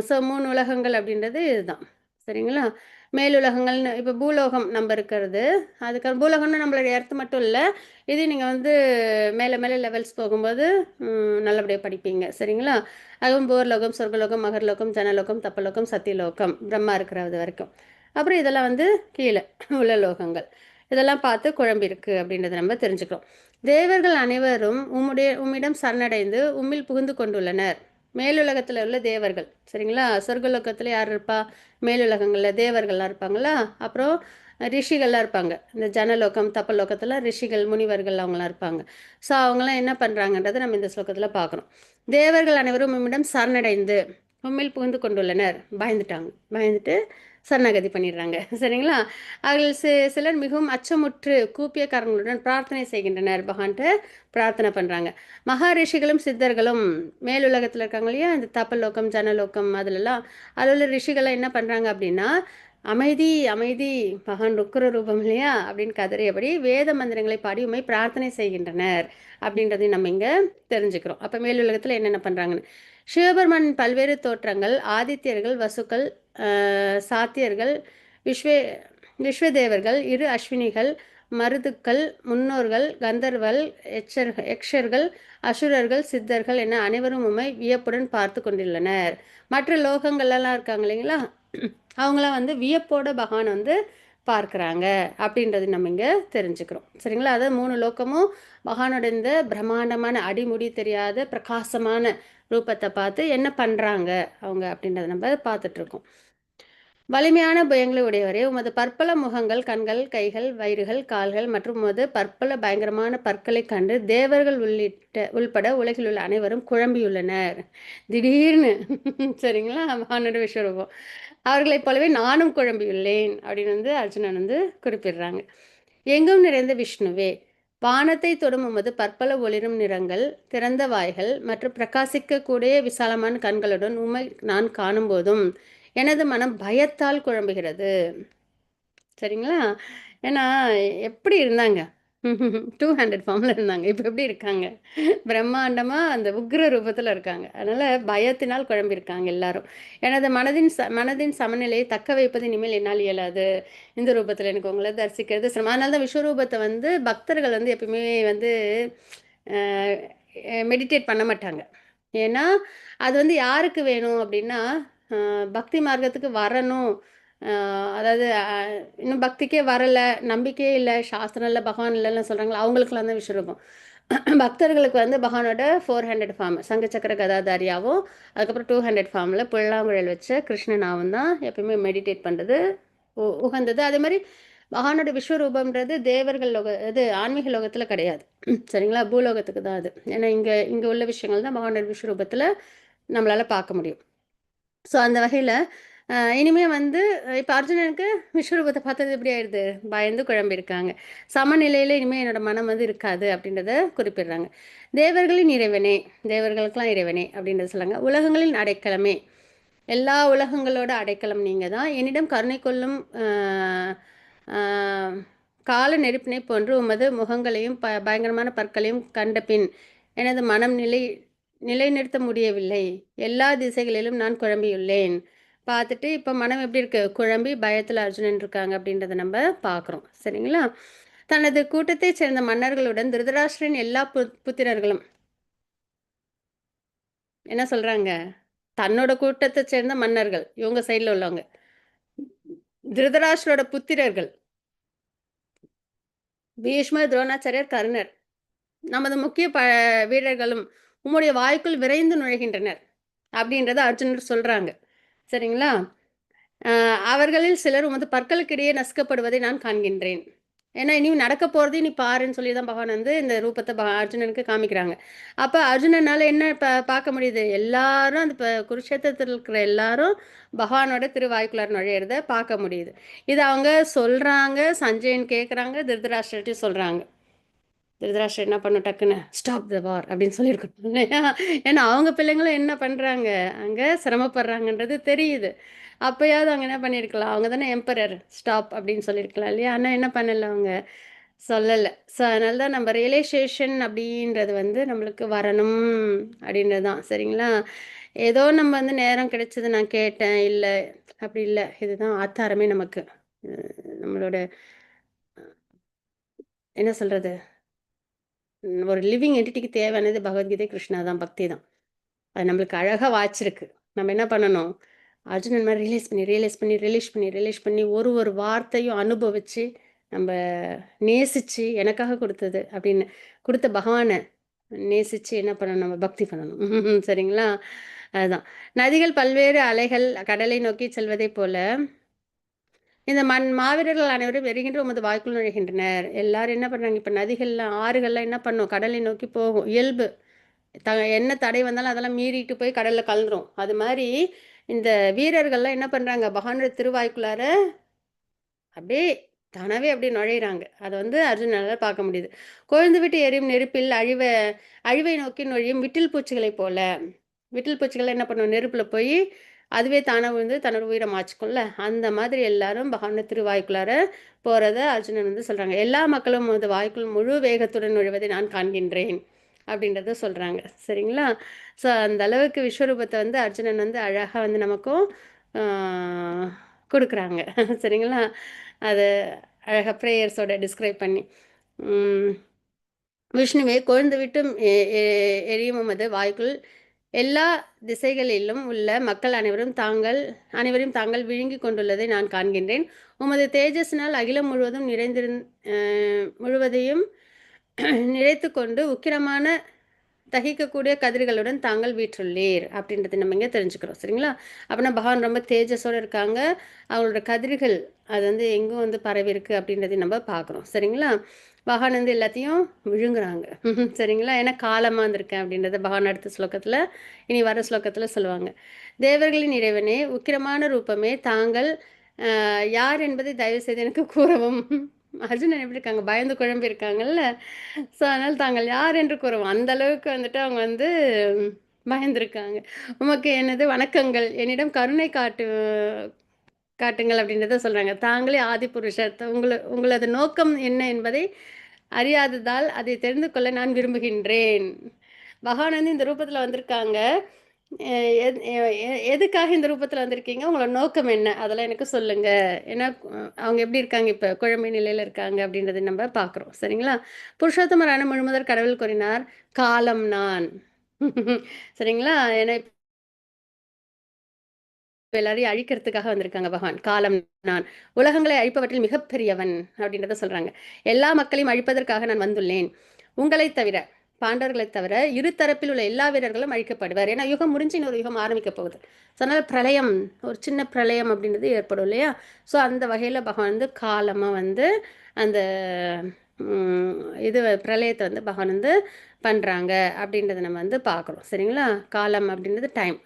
ஸோ 3 உலகங்கள் அப்படின்றது இதுதான். சரிங்களா? மேலுலகங்கள்னு இப்போ பூலோகம் நம்ம இருக்கிறது, அதுக்கு பூலோகம்னு நம்மளுடைய எர்த்து மட்டும் இல்லை, இது நீங்கள் வந்து மேலே மேலே லெவல்ஸ் போகும்போது நல்லபடியாக படிப்பீங்க. சரிங்களா? அதுவும் போர்லோகம், சொர்க்கலோகம், மகர்லோகம், ஜனலோகம், தப்பலோகம், சத்தியலோகம், பிரம்மா இருக்கிறது வரைக்கும். அப்புறம் இதெல்லாம் வந்து கீழே உள்ள லோகங்கள். இதெல்லாம் பார்த்து குழம்பிருக்கு அப்படின்றத நம்ம தெரிஞ்சுக்கிறோம். தேவர்கள் அனைவரும் உம்மிடம் சரணடைந்து உம்மில் புகுந்து கொண்டுள்ளனர். மேலுலகத்தில் உள்ள தேவர்கள், சரிங்களா? சொர்க்கலோகத்தில் யார் இருப்பா, மேலுலகங்களில் தேவர்கள்லாம் இருப்பாங்களா, அப்புறம் ரிஷிகள்லாம் இருப்பாங்க. இந்த ஜனலோகம் தப்பலோகத்தில் ரிஷிகள் முனிவர்கள் அவங்களாம் இருப்பாங்க. ஸோ அவங்களாம் என்ன பண்ணுறாங்கன்றதை நம்ம இந்த ஸ்லோகத்தில் பார்க்குறோம். தேவர்கள் அனைவரும் உம்மிடம் சரணடைந்து உம்மில் புகுந்து கொண்டுள்ளனர். பயந்துட்டு சரணாகதி பண்ணிடுறாங்க. சரிங்களா? அவர்கள் சிலர் மிகவும் அச்சமுற்று கூப்பிய கரங்களுடன் பிரார்த்தனை செய்கின்றனர். பகவான்ட்டு பிரார்த்தனை பண்ணுறாங்க. மகாரிஷிகளும் சித்தர்களும் மேலுலகத்தில் இருக்காங்க இல்லையா, இந்த தப்பலோகம் ஜனலோகம் அதிலெல்லாம், அதில் உள்ள ரிஷிகள்லாம் என்ன பண்ணுறாங்க அப்படின்னா, அமைதி அமைதி, பகவான் ருக்குர ரூபம் இல்லையா அப்படின்னு கதறியபடி வேத மந்திரங்களை பாடி உண்மை பிரார்த்தனை செய்கின்றனர் அப்படின்றதையும் நம்ம இங்கே தெரிஞ்சுக்கிறோம். அப்போ மேலுலகத்தில் என்னென்ன பண்ணுறாங்கன்னு, சிவபெருமானின் பல்வேறு தோற்றங்கள், ஆதித்யர்கள், வசுக்கள், சாத்தியர்கள், விஸ்வதேவர்கள், இரு அஸ்வினிகள், மருதுக்கள், முன்னோர்கள், கந்தர்வல், யக்ஷர்கள், அசுரர்கள், சித்தர்கள் என அனைவரும் உம்மை வியப்புடன் பார்த்து கொண்டுள்ளனர். மற்ற லோகங்கள்லாம் இருக்காங்க இல்லைங்களா, அவங்களாம் வந்து வியப்போட பகவான் வந்து பார்க்குறாங்க அப்படின்றது நம்ம இங்கே தெரிஞ்சுக்கிறோம். சரிங்களா? அதாவது 3 லோகமும் பகவானோட இந்த பிரம்மாண்டமான அடிமுடி தெரியாத பிரகாசமான ரூபத்தை பார்த்து என்ன பண்ணுறாங்க அவங்க அப்படின்றத நம்ம பார்த்துட்ருக்கோம். வலிமையான புயங்களை உடையவரே, உமது பற்பல முகங்கள், கண்கள், கைகள், வயிறுகள், கால்கள் மற்றும் உமது பற்பல பயங்கரமான பற்களைக் கண்டு தேவர்கள் உள்பட உலகில் உள்ள அனைவரும் குழம்பியுள்ளனர். திடீர்னு சரிங்களா, பகவானோட விஸ்வரூபம், அவர்களைப் போலவே நானும் குழம்பியுள்ளேன் அப்படின்னு வந்து அர்ஜுனன் வந்து குறிப்பிடுறாங்க. எங்கும் நிறைந்த விஷ்ணுவே, வானத்தை தொடும் உமது பற்பல ஒளிரும் நிறங்கள், திறந்த வாய்கள் மற்றும் பிரகாசிக்கக்கூடிய விசாலமான கண்களுடன் உம்மை நான் காணும்போதும் எனது மனம் பயத்தால் குழம்புகிறது. சரிங்களா? ஏன்னா எப்படி இருந்தாங்க, 200 ஃபார்மில் இருந்தாங்க, இப்போ எப்படி இருக்காங்க, பிரம்மாண்டமாக அந்த உக்ர ரூபத்தில் இருக்காங்க. அதனால் பயத்தினால் குழம்பியிருக்காங்க எல்லாரும். எனது மனதின் சமநிலையை தக்க வைப்பது இனிமேல் என்னால் இயலாது. இந்த ரூபத்தில் எனக்கு உங்களை தரிசிக்கிறது சிரமம். அதனால தான் விஸ்வரூபத்தை வந்து பக்தர்கள் வந்து எப்பயுமே வந்து மெடிடேட் பண்ண மாட்டாங்க. ஏன்னா அது வந்து யாருக்கு வேணும் அப்படின்னா, பக்தி மார்க்கத்துக்கு வரணும், அதாவது இன்னும் பக்திக்கே வரலை, நம்பிக்கையே இல்லை, சாஸ்திரம் இல்லை, பகவான் இல்லைன்னு சொல்கிறாங்களா, அவங்களுக்குலாம் தான் விஸ்வரூபம். பக்தர்களுக்கு வந்து பகவானோட 400 ஃபார்ம் சங்கச்சக்கர கதாதாரியாகவும், அதுக்கப்புறம் 200 ஃபார்மில் புல்லாங்குழல் வச்ச கிருஷ்ணனாவும் தான் எப்பயுமே மெடிடேட் பண்ணுறது உகந்தது. அதே மாதிரி பகவானோட விஸ்வரூபம்ன்றது தேவர்கள் இது ஆன்மீக லோகத்தில் கிடையாது. சரிங்களா? பூலோகத்துக்கு தான் அது. ஏன்னா இங்கே உள்ள விஷயங்கள் தான் பகவானோட விஸ்வரூபத்தில் நம்மளால் பார்க்க முடியும். ஸோ அந்த வகையில் இனிமே வந்து இப்போ அர்ஜுனனுக்கு விஸ்வரூபத்தை பார்த்தது எப்படி ஆயிடுது, பயந்து குழம்பியிருக்காங்க. சமநிலையில் இனிமேல் என்னோட மனம் வந்து இருக்காது அப்படின்றத குறிப்பிடுறாங்க. தேவர்களின் இறைவனே, தேவர்களுக்கெல்லாம் இறைவனே அப்படின்றத சொல்லுங்க. உலகங்களின் அடைக்கலமே, எல்லா உலகங்களோட அடைக்கலம் நீங்கள் தான். என்னிடம் கருணை கொள்ளும் கால நெருப்பினை போன்று உமது முகங்களையும் பயங்கரமான பற்களையும் கண்ட பின் எனது மனம் நிலைநிறுத்த முடியவில்லை. எல்லா திசைகளிலும் நான் குழம்பியுள்ளேன். பார்த்துட்டு இப்போ மனம் எப்படி இருக்கு, குழம்பி பயத்தில் அர்ஜுனன் இருக்காங்க அப்படின்றத நம்ம பார்க்குறோம். சரிங்களா? தனது கூட்டத்தைச் சேர்ந்த மன்னர்களுடன் திருதராஷ்டிரன் எல்லா புத்திரர்களும் என்ன சொல்றாங்க, தன்னோட கூட்டத்தை சேர்ந்த மன்னர்கள் இவங்க சைடில் உள்ளவங்க, திருதராஷ்டிரோட புத்திரர்கள் பீஷ்மர், துரோணாச்சாரியர், கர்ணர், நமது முக்கிய வீரர்களும் உம்முடைய வாய்க்குள் விரைந்து நுழைகின்றனர் அப்படின்றத அர்ஜுனர் சொல்றாங்க. சரிங்களா? அவர்களில் சிலர் உமது பற்களுக்கிடையே நசுக்கப்படுவதை நான் காண்கின்றேன். ஏன்னா இனி நடக்க போகிறதையும் நீ பாருன்னு சொல்லி தான் பகவான் வந்து இந்த ரூபத்தை அர்ஜுனனுக்கு காமிக்கிறாங்க. அப்போ அர்ஜுனனால் என்ன பார்க்க முடியுது, எல்லாரும் அந்த குருஷேத்திரத்தில் இருக்கிற எல்லாரும் பகவானோட திருவாய்க்குள்ளார் நுழையிறத பார்க்க முடியுது. இது அவங்க சொல்கிறாங்க, சஞ்சயன் கேட்குறாங்க, திருதராஷ்டிரர்ட்டையும் சொல்கிறாங்க. திருதராஷ்டிரர் என்ன பண்ணும், டக்குன்னு ஸ்டாப் த வார் அப்படின்னு சொல்லியிருக்கணும் இல்லையா? ஏன்னா அவங்க பிள்ளைங்களும் என்ன பண்ணுறாங்க, அங்கே சிரமப்படுறாங்கன்றது தெரியுது. அப்போயாவது அவங்க என்ன பண்ணியிருக்கலாம், அவங்க தானே எம்பரர், ஸ்டாப் அப்படின்னு சொல்லியிருக்கலாம் இல்லையா? ஆனால் என்ன பண்ணலை, அவங்க சொல்லலை. ஸோ அதனால தான் நம்ம ரியலைசேஷன் அப்படின்றது வந்து நம்மளுக்கு வரணும் அப்படின்றது தான். சரிங்களா? ஏதோ நம்ம வந்து நேரம் கிடைச்சது நான் கேட்டேன், இல்லை அப்படி இல்லை, இதுதான் ஆத்தாரமே நமக்கு. நம்மளோட என்ன சொல்கிறது, ஒரு லிவிங் என்டிட்டிக்கு தேவையானது பகவத்கீதை, கிருஷ்ணா தான், பக்தி தான். அது நம்மளுக்கு அழகாக வாய்ச்சிருக்கு. நம்ம என்ன பண்ணணும், அர்ஜுனன் மாதிரி ரியலைஸ் பண்ணி ஒரு ஒரு வார்த்தையும் அனுபவித்து நம்ம நேசித்து எனக்காக கொடுத்தது அப்படின்னு கொடுத்த பகவானை நேசித்து என்ன பண்ணணும், நம்ம பக்தி பண்ணணும். சரிங்களா? அதுதான். நதிகள் பல்வேறு அலைகள் கடலை நோக்கி செல்வதை போல இந்த மாவீரர்கள் அனைவரும் வருகின்ற உமது வாய்க்குள் நுழைகின்றனர். எல்லாரும் என்ன பண்ணுறாங்க, இப்போ நதிகள்லாம் ஆறுகள்லாம் என்ன பண்ணும், கடலை நோக்கி போகும், இயல்பு. என்ன தடை வந்தாலும் அதெல்லாம் மீறிட்டு போய் கடலில் கலந்துரும். அது மாதிரி இந்த வீரர்கள்லாம் என்ன பண்ணுறாங்க, பகவானோட திருவாய்க்குள்ளார அப்படியே தானாகவே அப்படியே நுழையிறாங்க. அதை வந்து அர்ஜுனால பார்க்க முடியுது. கொழுந்து விட்டு எரியும் நெருப்பில் அழிவை நோக்கி நுழையும் விட்டில் பூச்சிகளைப் போல. விட்டில் பூச்சிகள் என்ன பண்ணும், நெருப்பில் போய் அதுவே தானாக விழுந்து தன்னோட உயிரை மாச்சிக்கும்ல, அந்த மாதிரி எல்லாரும் பகவான திருவாய்க்குள்ளார போகிறத அர்ஜுனன் வந்து சொல்கிறாங்க. எல்லா மக்களும் அது வாய்க்குள் முழு வேகத்துடன் நுழைவதை நான் காண்கின்றேன் அப்படின்றத சொல்கிறாங்க. சரிங்களா? ஸோ அந்த அளவுக்கு விஸ்வரூபத்தை வந்து அர்ஜுனன் வந்து அழகாக வந்து நமக்கும் கொடுக்குறாங்க. சரிங்களா? அது அழகாக ப்ரேயர்ஸோட டிஸ்கிரைப் பண்ணி விஷ்ணுவே கொழுந்து விட்டும் எரியும் உமது வாய்க்குள் எல்லா திசைகளிலும் உள்ள மக்கள் அனைவரையும் தாங்கள் விழுங்கி கொண்டுள்ளதை நான் காண்கின்றேன். உமது தேஜஸினால் அகிலம் முழுவதும் முழுவதையும் நிறைத்து கொண்டு உக்கிரமான தகிக்கக்கூடிய கதிர்களுடன் தாங்கள் வீற்றுள்ளீர் அப்படின்றது நம்ம இங்கே தெரிஞ்சுக்கிறோம். சரிங்களா? அப்படின்னா பகவான் ரொம்ப தேஜஸோடு இருக்காங்க. அவங்களோட கதிர்கள் அது வந்து எங்கும் வந்து பரவி இருக்கு அப்படின்றதையும் நம்ம பார்க்குறோம். சரிங்களா? பகவான் வந்து எல்லாத்தையும் விழுங்குறாங்க. சரிங்களா? ஏன்னா காலமாக இருந்திருக்கேன் அப்படின்றத பகவான் அடுத்த ஸ்லோகத்தில், இனி வர ஸ்லோகத்தில் சொல்லுவாங்க. தேவர்களின் இறைவனே, உக்கிரமான ரூபமே, தாங்கள் யார் என்பதை தயவு செய்து எனக்கு கூறவும். அர்ஜுனன் எப்படி இருக்காங்க, பயந்து குழம்பி இருக்காங்கல்ல. ஸோ அதனால் தாங்கள் யார் என்று கூறவும், அந்த அளவுக்கு வந்துட்டு அவங்க வந்து பயந்துருக்காங்க. உமக்கு எனது வணக்கங்கள், என்னிடம் கருணை காட்டுங்கள் அப்படின்றத சொல்கிறாங்க. தாங்களே ஆதிபுருஷர், உங்களது நோக்கம் என்ன என்பதை அறியாததால் அதை தெரிந்து கொள்ள நான் விரும்புகின்றேன். பகவான் வந்து இந்த ரூபத்தில் வந்திருக்காங்க. எதுக்காக இந்த ரூபத்தில் வந்திருக்கீங்க, உங்களோட நோக்கம் என்ன, அதெல்லாம் எனக்கு சொல்லுங்க. ஏன்னா அவங்க எப்படி இருக்காங்க, இப்போ குழம்பு நிலையில் இருக்காங்க அப்படின்றத நம்ம பார்க்குறோம். சரிங்களா? புருஷோத்தமரான முழுமுதற் கடவுள் கூறினார், காலம் நான். சரிங்களா? ஏன்னா எல்லாரையும் அழிக்கிறதுக்காக வந்திருக்காங்க பகவான். காலம் நான், உலகங்களை அழிப்பவற்றில் மிகப்பெரியவன் அப்படின்றத சொல்றாங்க. எல்லா மக்களையும் அழிப்பதற்காக நான் வந்துள்ளேன். உங்களை தவிர, பாண்டவர்களை தவிர இரு தரப்பில் உள்ள எல்லா வீரர்களும் அழிக்கப்படுவார். ஏன்னா யுகம் முடிஞ்சு இன்னொரு யுகம் ஆரம்பிக்க போகுது. ஸோ அதனால் பிரளயம், ஒரு சின்ன பிரளயம் அப்படின்றது ஏற்படும் இல்லையா? ஸோ அந்த வகையில் பகவான் வந்து காலமாக வந்து அந்த இது பிரளயத்தை வந்து பகவான் வந்து பண்ணுறாங்க அப்படின்றத நம்ம வந்து பார்க்குறோம். சரிங்களா? காலம் அப்படின்றது டைம்,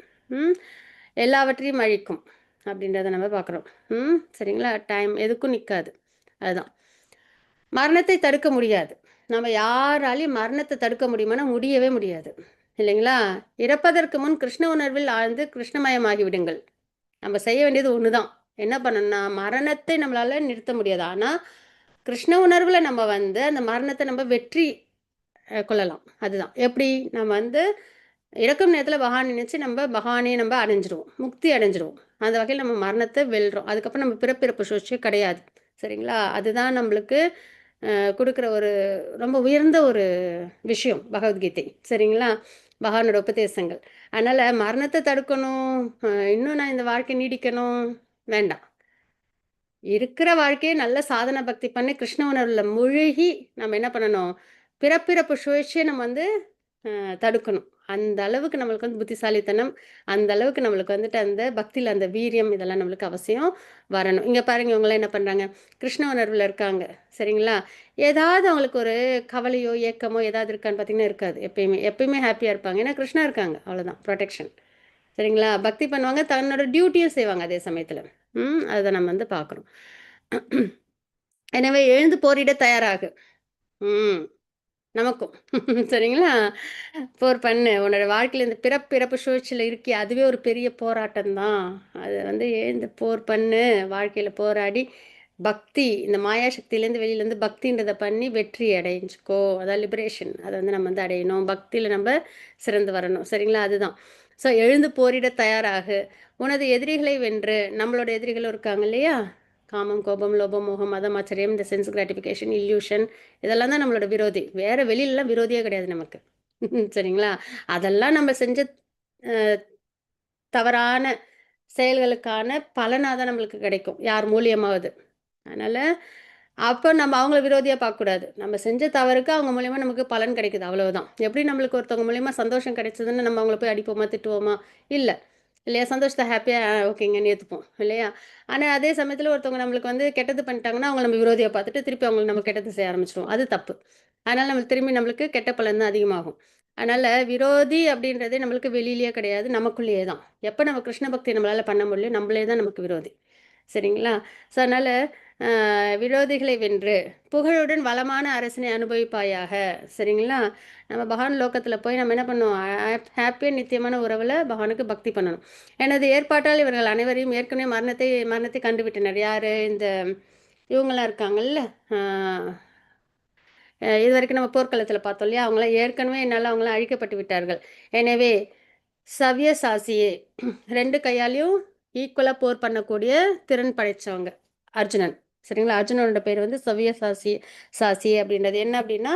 எல்லாவற்றையும் அழிக்கும். அப்படின்றத நம்ம பார்க்குறோம். சரிங்களா? டைம் எதுக்கும் நிற்காது. அதுதான். மரணத்தை தடுக்க முடியாது. நம்ம யாராலையும் மரணத்தை தடுக்க முடியுமானா முடியவே முடியாது. இல்லைங்களா? இறப்பதற்கு முன் கிருஷ்ண உணர்வில் ஆழ்ந்து கிருஷ்ணமயமாகி விடுங்கள். நம்ம செய்ய வேண்டியது ஒன்று தான். என்ன பண்ணணும்னா, மரணத்தை நம்மளால நிறுத்த முடியாது. ஆனா, கிருஷ்ண உணர்வுல நம்ம வந்து அந்த மரணத்தை நம்ம வெற்றி கொள்ளலாம். அதுதான். எப்படி? நம்ம வந்து இறக்கும் நேரத்தில பகவான் நினைச்சு நம்ம பகவானே நம்ம அடைஞ்சிருவோம். முக்தி அடைஞ்சிருவோம். அந்த வகையில நம்ம மரணத்தை வெல்றோம். அதுக்கப்புறம் நம்ம பிறப்பிறப்பு சுழற்சியே கிடையாது. சரிங்களா? அதுதான் நம்மளுக்கு குடுக்குற ஒரு ரொம்ப உயர்ந்த ஒரு விஷயம் பகவத்கீதை. சரிங்களா? பகவானோட உபதேசங்கள். அதனால மரணத்தை தடுக்கணும், இன்னும் நான் இந்த வாழ்க்கை நீடிக்கணும், வேண்டாம். இருக்கிற வாழ்க்கையே நல்ல சாதன பக்தி பண்ணி கிருஷ்ண உணர்வுல முழுகி நம்ம என்ன பண்ணணும், பிறப்பிறப்பு சுழற்சிய நம்ம வந்து தடுக்கணும். அந்த அளவுக்கு நம்மளுக்கு வந்து புத்திசாலித்தனம், அந்த அளவுக்கு நம்மளுக்கு வந்துட்டு அந்த பக்தியில அந்த வீரியம் இதெல்லாம் நம்மளுக்கு அவசியம் வரணும். இங்க பாருங்க இவங்கலாம் என்ன பண்றாங்க, கிருஷ்ண உணர்வுல இருக்காங்க. சரிங்களா? ஏதாவது அவங்களுக்கு ஒரு கவலையோ, ஏக்கமோ ஏதாவது இருக்கான்னு பார்த்தீங்கன்னா இருக்காது. எப்பயுமே. எப்பயுமே ஹேப்பியா இருப்பாங்க. ஏன்னா கிருஷ்ணா இருக்காங்க. அவ்வளோதான் புரொடெக்ஷன். சரிங்களா? பக்தி பண்ணுவாங்க. தன்னோட டியூட்டியும் செய்வாங்க அதே சமயத்துல. அத நம்ம வந்து பார்க்குறோம். எனவே எழுந்து போரிட தயாராகு. ம். நமக்கும். சரிங்களா? போர் பண்ணு. உன்னோட வாழ்க்கையில இந்த பிறப்பு, இறப்பு சுழற்சியில இருக்கியே, அதுவே ஒரு பெரிய போராட்டம் தான். அத வந்து எழுந்து போர் பண்ணு. வாழ்க்கையில போராடி, பக்தி இந்த மாயா சக்தியிலேருந்து வெளியில வந்து பக்தின்றத பண்ணி வெற்றி அடைஞ்சுக்கோ. அதான் லிபரேஷன். அத வந்து நம்ம வந்து அடையணும். பக்தியில நம்ம சிறந்து வரணும். சரிங்களா? அதுதான். ஸோ எழுந்து போரிட தயாராகு. உனது எதிரிகளை வென்று நம்மளோட எதிரிகளும் இருக்காங்க இல்லையா? காமம், கோபம், லோபம், மோகம், மதம், ஆச்சரியம், இந்த சென்ஸ் கிராட்டிஃபிகேஷன், இல்யூஷன் இதெல்லாம் தான் நம்மளோட விரோதி. வேற வெளியிலலாம் விரோதியே கிடையாது நமக்கு. சரிங்களா? அதெல்லாம் நம்ம செஞ்ச அ தவறான செயல்களுக்கான பலனா தான் நம்மளுக்கு கிடைக்கும். யார் மூலியமாவது. அதனால, அப்ப நம்ம அவங்கள விரோதியா பார்க்கக்கூடாது. நம்ம செஞ்ச தவறுக்கு அவங்க மூலியமா நமக்கு பலன் கிடைக்குது அவ்வளவுதான். எப்படி நம்மளுக்கு ஒருத்தவங்க மூலியமா சந்தோஷம் கிடைச்சதுன்னு நம்ம அவங்கள போய் அடிப்போமா, திட்டுவோமா? இல்ல. இல்லையா? சந்தோஷத்த ஹேப்பியா ஓகேங்கன்னு ஏத்துப்போம். இல்லையா? ஆனா அதே சமயத்துல ஒருத்தவங்க நம்மளுக்கு வந்து கெட்டது பண்ணிட்டாங்கன்னா, அவங்கள நம்ம விரோதியா பார்த்துட்டு திருப்பி அவங்களுக்கு நம்ம கெட்டது செய்ய ஆரம்பிச்சுருவோம். அது தப்பு. அதனால நம்ம திரும்பி நம்மளுக்கு கெட்ட பலன் தான் அதிகமாகும். அதனால விரோதி அப்படின்றதே நம்மளுக்கு வெளியிலயே கிடையாது. நமக்குள்ளேயே தான். எப்ப நம்ம கிருஷ்ண பக்தி நம்மளால பண்ண முடியலையோ, நம்மளே தான் நமக்கு விரோதி. சரிங்களா? ஸோ அதனால விரோதிகளை வென்று புகழுடன் வளமான அரசினை அனுபவிப்பாயாக. சரிங்களா? நம்ம பகவான் லோகத்துல போய் நம்ம என்ன பண்ணணும்? ஹேப்பியா நித்தியமான உறவுல பகவானுக்கு பக்தி பண்ணணும். எனது ஏற்பாட்டால் இவர்கள் அனைவரையும் ஏற்கனவே மரணத்தை மரணத்தை கண்டுவிட்டனர். யாரு? இந்த இவங்கலாம் இருக்காங்கல்ல. ஆ இதுவரைக்கும் நம்ம போர்க்களத்துல பார்த்தோம் இல்லையா? அவங்கலாம் ஏற்கனவே என்னால அவங்கலாம் அழிக்கப்பட்டு விட்டார்கள். எனவே சவ்யசாசியே 2 கையாலயும் ஈக்குவலா போர் பண்ணக்கூடிய திறன் படைச்சவங்க. அர்ஜுனன். சரிங்களா? அர்ஜுனனோட பேர் வந்து சாசி அப்படின்றது. என்ன அப்படின்னா,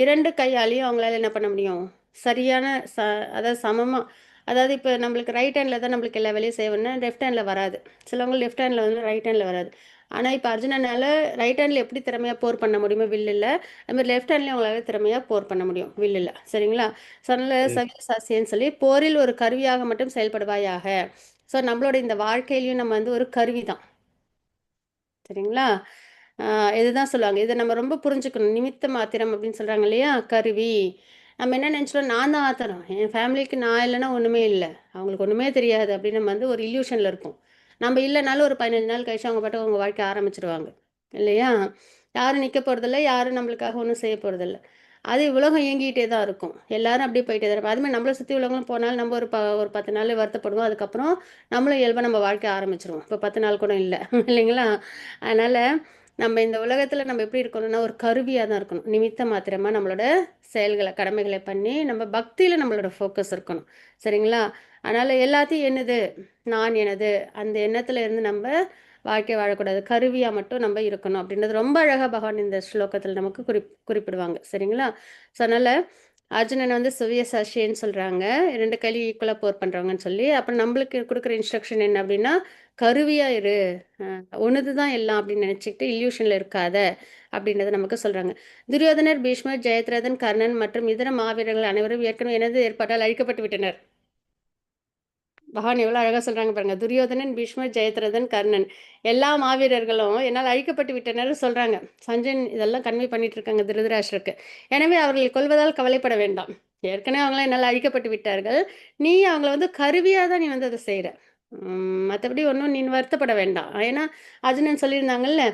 2 கையாலயும் அவங்களால என்ன பண்ண முடியும்? சரியான ச அதாவது சமமா அதாவது இப்ப நம்மளுக்கு ரைட் ஹேண்ட்ல தான் நம்மளுக்கு எல்லா வேலையும் செய்யணும்னா, லெஃப்ட் ஹேண்ட்ல வராது. சிலவங்க லெஃப்ட் ஹேண்ட்ல வந்து ரைட் ஹேண்ட்ல வராது. ஆனா, இப்ப அர்ஜுனனால ரைட் ஹேண்ட்ல எப்படி திறமையா போர் பண்ண முடியுமோ வில்லுல, அது மாரி லெஃப்ட் ஹேண்ட்லயும் அவங்களால திறமையா போர் பண்ண முடியும் வில்லுல. சரிங்களா? ஸோ அதனால ம். சவ்யசாசின்னு சொல்லி போரில் ஒரு கருவியாக மட்டும் செயல்படுவாயாக. ஸோ நம்மளோட இந்த வாழ்க்கையிலயும் நம்ம வந்து ஒரு கருவி தான். சரிங்களா? ஆ இதுதான் சொல்லுவாங்க. இத நம்ம ரொம்ப புரிஞ்சுக்கணும். நிமித்த மாத்திரம் அப்படின்னு சொல்றாங்க இல்லையா? கருவி. நம்ம என்ன நெனச்சுட்டோம், நான் தான் ஆத்தரம். என் ஃபேமிலிக்கு நான் இல்லன்னா ஒண்ணுமே இல்ல. அவங்களுக்கு ஒண்ணுமே தெரியாது அப்படின்னு நம்ம வந்து ஒரு இல்யூஷன்ல இருப்போம். நம்ம இல்லனாலும் ஒரு 15 நாள் கழிச்சு அவங்க பாட்டுக்கு அவங்க வாழ்க்கைய ஆரம்பிச்சுருவாங்க. இல்லையா? யாரும் நிக்க போறதில்ல. யாரும் நம்மளுக்காக ஒண்ணும் செய்ய போறதில்ல. அது உலகம் இயங்கிட்டே தான் இருக்கும். எல்லாரும் அப்படியே போயிட்டே தான் இருப்போம். அதுமாரி நம்மள சுத்தி உள்ளவங்களும் போனாலும் நம்ம ஒரு 10 நாள் வருத்தப்படுவோம். அதுக்கப்புறம் நம்மளும் இயல்பா நம்ம வாழ்க்கைய ஆரம்பிச்சுருவோம். இப்ப 10 நாள் கூட இல்ல. இல்லைங்களா? அதனால நம்ம இந்த உலகத்துல நம்ம எப்படி இருக்கணும்னா, ஒரு கருவியா தான் இருக்கணும். நிமித்த மாத்திரமா நம்மளோட செயல்கள, கடமைகள பண்ணி, நம்ம பக்தியில நம்மளோட ஃபோக்கஸ் இருக்கணும். சரிங்களா? அதனால எல்லாத்தையும் என்னது, நான் எனது அந்த எண்ணத்துல இருந்து நம்ம வாழ்க்கை வாழக்கூடாது. கருவியா மட்டும் நம்ம இருக்கணும் அப்படின்றது ரொம்ப அழகா பகவான் இந்த ஸ்லோகத்துல நமக்கு குறிப்பிடுவாங்க. சரிங்களா? ஸோ அதனால அர்ஜுனன் வந்து சுவியசாஷின்னு சொல்றாங்க. 2 கையிலயும் ஈக்குவலா போர் பண்றவங்கன்னு சொல்லி. அப்புறம் நம்மளுக்கு குடுக்குற இன்ஸ்ட்ரக்ஷன் என்ன அப்படின்னா, கருவியா இரு. உனது தான் எல்லாம் அப்படின்னு நினைச்சுக்கிட்டு இல்யூஷன்ல இருக்காத அப்படின்றத நமக்கு சொல்றாங்க. துரியோதனர், பீஷ்மர், ஜெயத்ரதன், கர்ணன் மற்றும் இதர மாவீரர்கள் அனைவரும் ஏற்கனவே எனது ஏற்பாட்டால் அழிக்கப்பட்டு விட்டனர். பகவான் எவ்வளோ அழகா சொல்றாங்க பாருங்க. துரியோதனன், பீஷ்மர், ஜெயத்ரதன், கர்ணன் எல்லா மாவீரர்களும் என்னால் அழிக்கப்பட்டு விட்டனர்னு சொல்றாங்க. சஞ்சயன் இதெல்லாம் கன்வே பண்ணிட்டு இருக்காங்க திருதராஷ்டிரருக்கு. எனவே அவர்களை கொல்வதால் கவலைப்பட வேண்டாம். ஏற்கனவே அவங்களாம் என்னால் அழிக்கப்பட்டு விட்டார்கள். நீ அவங்கள வந்து கருவியா தான் நீ வந்து அத செய்ற. மற்றபடி ஒன்றும் நீ வருத்தப்பட வேண்டாம். ஏன்னா அர்ஜுனன் சொல்லியிருந்தாங்கல்ல,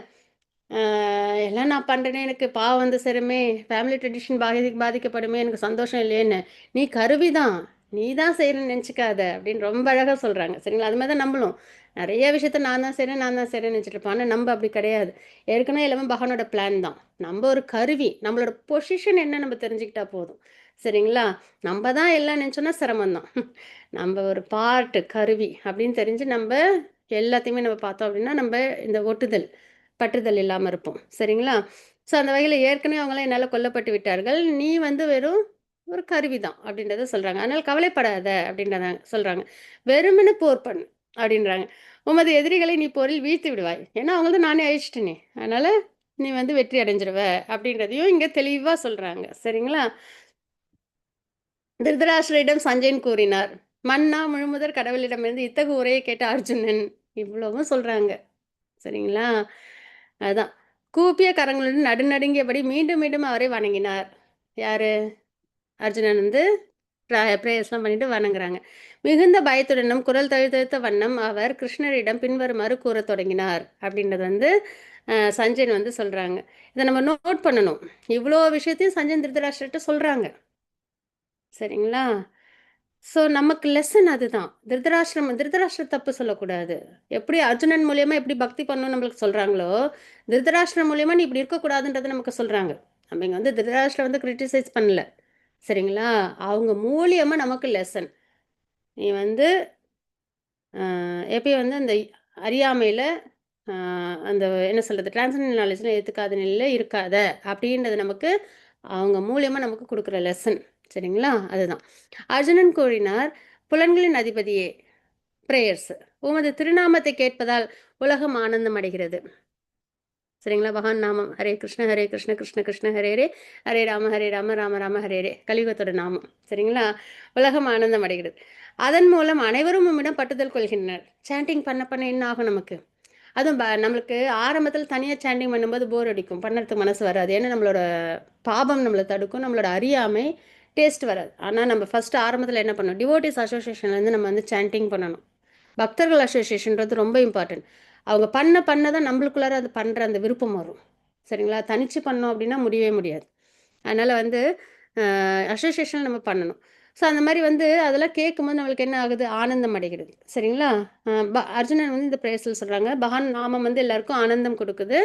எல்லாம் நான் பண்ணுறேனே எனக்கு பாவம் வந்து சேருமே, ஃபேமிலி ட்ரெடிஷன் பாதிக்கப்படுமே, எனக்கு சந்தோஷம் இல்லையேன்னு. நீ கருவி தான், நீ தான் செய்கிறேன்னு நினச்சிக்காத அப்படின்னு ரொம்ப அழகாக சொல்கிறாங்க. சரிங்களா? அது மாதிரி தான் நம்மளும் நிறைய விஷயத்த நான் தான் செய்கிறேன்னு நினச்சிட்டு இருப்போம். ஆனால் நம்ம அப்படி கிடையாது. ஏற்கனவே எல்லாமே பகவானோட பிளான் தான். நம்ம ஒரு கருவி, நம்மளோட பொசிஷன் என்ன நம்ம தெரிஞ்சுக்கிட்டா போதும். சரிங்களா? நம்ம தான் எல்லாம் நினச்சோன்னா சிரமம் தான். நம்ம ஒரு பார்ட்டு கருவி அப்படின்னு தெரிஞ்சு நம்ம எல்லாத்தையுமே நம்ம பார்த்தோம் அப்படின்னா நம்ம இந்த ஒட்டுதல் பற்றுதல் இல்லாமல் இருப்போம். சரிங்களா? ஸோ அந்த வகையில் ஏற்கனவே அவங்களாம் என்னால் கொல்லப்பட்டு விட்டார்கள், நீ வந்து வெறும் ஒரு கருவி தான் அப்படின்றத சொல்கிறாங்க. அதனால் கவலைப்படாத அப்படின்றத சொல்கிறாங்க. வெறுமனே போர் பண்ணு அப்படின்றாங்க. உமது எதிரிகளை நீ போரில் வீழ்த்தி விடுவாய், ஏன்னா அவங்கள நானே அழிச்சிட்டேனே, அதனால் நீ வந்து வெற்றி அடைஞ்சிருவ அப்படின்றதையும் இங்கே தெளிவாக சொல்கிறாங்க. சரிங்களா? திருதராஷ்டிரரிடம் சஞ்சயன் கூறினார். மன்னா முழுமுதற் கடவுளிடமிருந்து இத்தகு உரையை கேட்ட அர்ஜுனன் இவ்வளவும் சொல்றாங்க. சரிங்களா? அதான். கூப்பிய கரங்களுடன் நடுநடுங்கியபடி மீண்டும் மீண்டும் அவரை வணங்கினார். யாரு? அர்ஜுனன் வந்து பிரேயர்ஸ்லாம் பண்ணிட்டு வணங்குறாங்க. மிகுந்த பயத்துடனும் குரல் தழுதழுத்த வண்ணம் அவர் கிருஷ்ணரிடம் பின்வருமாறு கூறத் தொடங்கினார். அப்படின்றது வந்து சஞ்சயன் வந்து சொல்றாங்க. இதை நம்ம நோட் பண்ணணும். இவ்வளோ விஷயத்தையும் சஞ்சயன் திருதராஷ்டிரர்கிட்ட சொல்றாங்க. சரிங்களா? ஸோ நமக்கு லெசன் அதுதான். திருதராஷ்டிரம் தப்பு சொல்லக்கூடாது. எப்படி அர்ஜுனன் மூலியமா எப்படி பக்தி பண்ணணும்னு நம்மளுக்கு சொல்றாங்களோ, திருதராஷ்டிரம் மூலியமா நீ இப்படி இருக்கக்கூடாதுன்றத நமக்கு சொல்றாங்க. நம்ம இங்க வந்து திருதராஷ்டிரம் வந்து கிரிட்டிசைஸ் பண்ணல. சரிங்களா? அவங்க மூலியமா நமக்கு லெசன். நீ வந்து எப்பயும் வந்து அந்த அறியாமையில அ அந்த என்ன சொல்றது? டிரான்சென்டல் நாலேட்ஜ்லாம் ஏத்துக்காத நிலையில இருக்காத. அப்படின்றது நமக்கு அவங்க மூலியமா நமக்கு குடுக்குற லெசன். சரிங்களா? அதுதான். அர்ஜுனன் கூறினார், "புலன்களின் அதிபதியே" பிரேயர்ஸ். உமது திருநாமத்தை கேட்பதால் உலகம் ஆனந்தம் அடைகிறது. சரிங்களா? பகவான் நாமம். ஹரே கிருஷ்ண ஹரே கிருஷ்ண கிருஷ்ண கிருஷ்ண ஹரே ஹரே, ஹரே ராம ராம ராம ஹரே ஹரே. கலியுகத்தோட நாமம். சரிங்களா? உலகம் ஆனந்தம் அடைகிறது. அதன் மூலம் அனைவரும் உம்மிடம் பட்டுதல் கொள்கின்றனர். சாண்டிங் பண்ண பண்ண என்ன ஆகும் நமக்கு? அதுவும் நம்மளுக்கு ஆரம்பத்தில் தனியாக சாண்டிங் பண்ணும்போது போர் அடிக்கும், பண்ணுறதுக்கு மனசு வராது. ஏன்னா நம்மளோட பாபம் நம்மளை தடுக்கும், நம்மளோட அறியாமை டேஸ்ட் வராது. ஆனால் நம்ம ஃபஸ்ட்டு ஆரம்பத்தில் என்ன பண்ணணும்? டிவோட்டிஸ் அசோசியேஷன்லேருந்து நம்ம வந்து சாண்டிங் பண்ணணும். பக்தர்கள் அசோசியேஷன்றது ரொம்ப இம்பார்ட்டன்ட். அவங்க பண்ண பண்ண தான் நம்மளுக்குள்ளார அது பண்ணுற அந்த விருப்பம் வரும். சரிங்களா? தனிச்சு பண்ணோம் அப்படின்னா முடியவே முடியாது. அதனால் வந்து அசோசியேஷன் நம்ம பண்ணணும். ஸோ அந்த மாதிரி வந்து அதெல்லாம் கேட்கும்போது நம்மளுக்கு என்ன ஆகுது? ஆனந்தம் அடைகிறது. சரிங்களா? அர்ஜுனன் வந்து இந்த பிரேயர்ஸில் சொல்கிறாங்க, பகவான் நாமம் வந்து எல்லாருக்கும் ஆனந்தம் கொடுக்குது,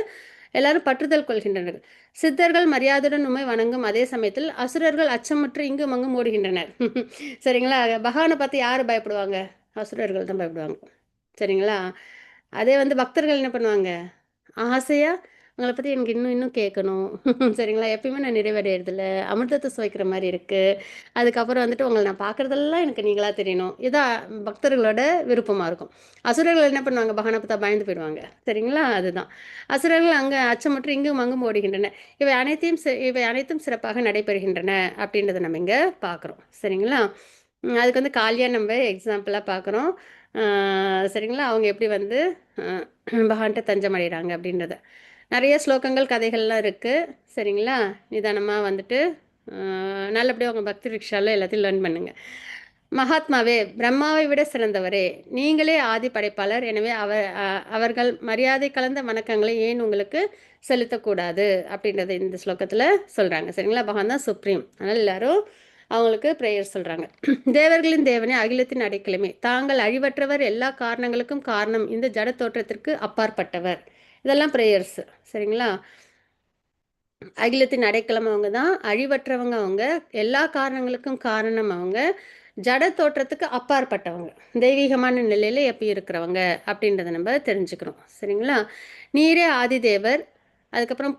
எல்லாரும் பற்றுதல் கொள்கின்றனர். சித்தர்கள் மரியாதையுடன் உண்மை வணங்கும் அதே சமயத்தில் அசுரர்கள் அச்சமுற்று இங்கும் அங்கும் ஓடுகின்றனர். சரிங்களா? பகவானை பார்த்து யார் பயப்படுவாங்க? அசுரர்கள் தான் பயப்படுவாங்க. சரிங்களா? அதே வந்து பக்தர்கள் என்ன பண்ணுவாங்க? ஆசையா, உங்கள பத்தி எனக்கு இன்னும் இன்னும் கேட்கணும். சரிங்களா? எப்பயுமே நான் நிறைவடையறதில்ல. அமிர்தத்த சுவைக்கிற மாரி இருக்கு. அதுக்கப்புறம் வந்துட்டு உங்கள நான் பார்க்குறதெல்லாம் எனக்கு நீங்களா தெரியணும். இதான் பக்தர்களோட விருப்பமா இருக்கும். அசுரர்கள் என்ன பண்ணுவாங்க? பகவான பார்த்தா பயந்து போயிடுவாங்க. சரிங்களா? அதுதான். அசுரர்கள் அங்க அச்சமுற்று இங்கும் அங்கும் ஓடுகின்றன. இவை அனைத்தும் சிறப்பாக நடைபெறுகின்றன. அப்படின்றத நம்ம இங்க பார்க்குறோம். சரிங்களா? அதுக்கு வந்து காளியா நம்ம எக்ஸாம்பிளா பார்க்குறோம். சரிங்களா? அவங்க எப்படி வந்து அ பகவான்ட்ட தஞ்சம் அடைகிறாங்க அப்படின்றத. நிறைய ஸ்லோகங்கள், கதைகள்லாம் இருக்குது. சரிங்களா? நிதானமாக வந்துட்டு நல்லபடியாக உங்கள் பக்தி ரிக்ஷாவில் எல்லாத்தையும் லேர்ன் பண்ணுங்க. மகாத்மாவே, பிரம்மாவை விட சிறந்தவரே, நீங்களே ஆதி படைப்பாளர். எனவே அவர்கள் மரியாதை கலந்த வணக்கங்களை ஏன் உங்களுக்கு செலுத்தக்கூடாது அப்படின்றத இந்த ஸ்லோகத்தில் சொல்கிறாங்க. சரிங்களா? பகவான் தான் சுப்ரீம். அதனால் எல்லாரும் அவங்களுக்கு ப்ரேயர் சொல்கிறாங்க. தேவர்களின் தேவனே, அகிலத்தின் அடைக்கலமே, தாங்கள் அழிவற்றவர், எல்லா காரணங்களுக்கும் காரணம், இந்த ஜட தோற்றத்திற்கு அப்பாற்பட்டவர். இதெல்லாம் ப்ரேயர்ஸ். சரிங்களா? அகிலத்தின் அடைக்கலம் அவங்க தான், அழிவற்றவங்க அவங்க, எல்லா காரணங்களுக்கும் காரணம் அவங்க, ஜட தோற்றத்துக்கு அப்பாற்பட்டவங்க, தெய்வீகமான நிலையில் எப்போ இருக்கிறவங்க அப்படின்றத நம்ம தெரிஞ்சுக்கிறோம். சரிங்களா? நீரே ஆதிதேவர், அதுக்கப்புறம்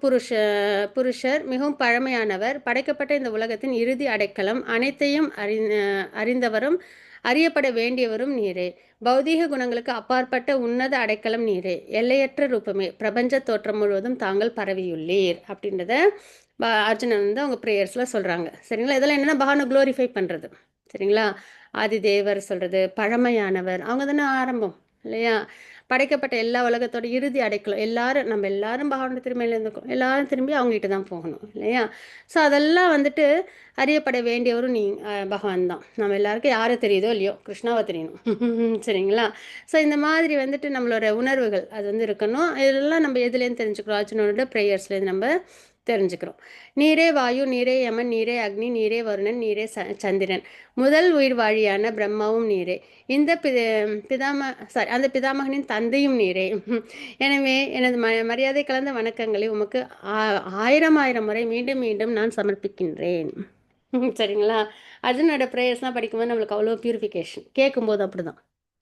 புருஷர், மிகவும் பழமையானவர், படைக்கப்பட்ட இந்த உலகத்தின் இறுதி அடைக்கலம், அனைத்தையும் அறிந்தவரும் அறியப்பட வேண்டியவரும் நீரே, பௌதீக குணங்களுக்கு அப்பாற்பட்ட உன்னத அடைக்கலம் நீரே, எல்லையற்ற ரூபமே, பிரபஞ்ச தோற்றம் முழுவதும் தாங்கள் பரவியுள்ளீர் அப்படின்றத அர்ஜுனன் வந்து அவங்க ப்ரேயர்ஸில் சொல்கிறாங்க. சரிங்களா? இதெல்லாம் என்னென்னா பகவானை க்ளோரிஃபை பண்ணுறது. சரிங்களா? ஆதி தேவர் சொல்கிறது, பழமையானவர், அவங்க தானே ஆரம்பம் இல்லையா? படைக்கப்பட்ட எல்லா உலகத்தோட இறுதி அடைக்கலம். எல்லாரும் நம்ம எல்லாரும் பகவானோட திருமையில இருந்துக்கும். எல்லாரும் திரும்பி அவங்ககிட்ட தான் போகணும் இல்லையா? ஸோ அதெல்லாம் வந்துட்டு அறியப்பட வேண்டியவரும் பகவான் தான். நம்ம எல்லாருக்கும் யாரை தெரியுதோ இல்லையோ கிருஷ்ணாவை தெரியணும். சரிங்களா? ஸோ இந்த மாதிரி வந்துட்டு நம்மளோட உணர்வுகள் அது வந்து இருக்கணும். இதெல்லாம் நம்ம எதுலேருந்து தெரிஞ்சுக்கிறோம்? அர்ஜுனனோட ப்ரேயர்ஸ்லேருந்து நம்ம தெரிஞ்சுக்கிறோம். நீரே வாயு, நீரே யமன், நீரே அக்னி, நீரே வருணன், நீரே சந்திரன். முதல் உயிர் வாழியான பிரம்மாவும் நீரே. இந்த அந்த பிதாமகனின் தந்தையும் நீரே. எனவே எனது மரியாதை கலந்த வணக்கங்களை உமக்கு ஆயிரம் முறை மீண்டும் மீண்டும் நான் சமர்ப்பிக்கின்றேன். சரிங்களா? அர்ஜுனோட ப்ரேயர்ஸ்லாம் படிக்கும்போது நம்மளுக்கு அவ்வளோ பியூரிஃபிகேஷன். கேட்கும்போது அப்படிதான்.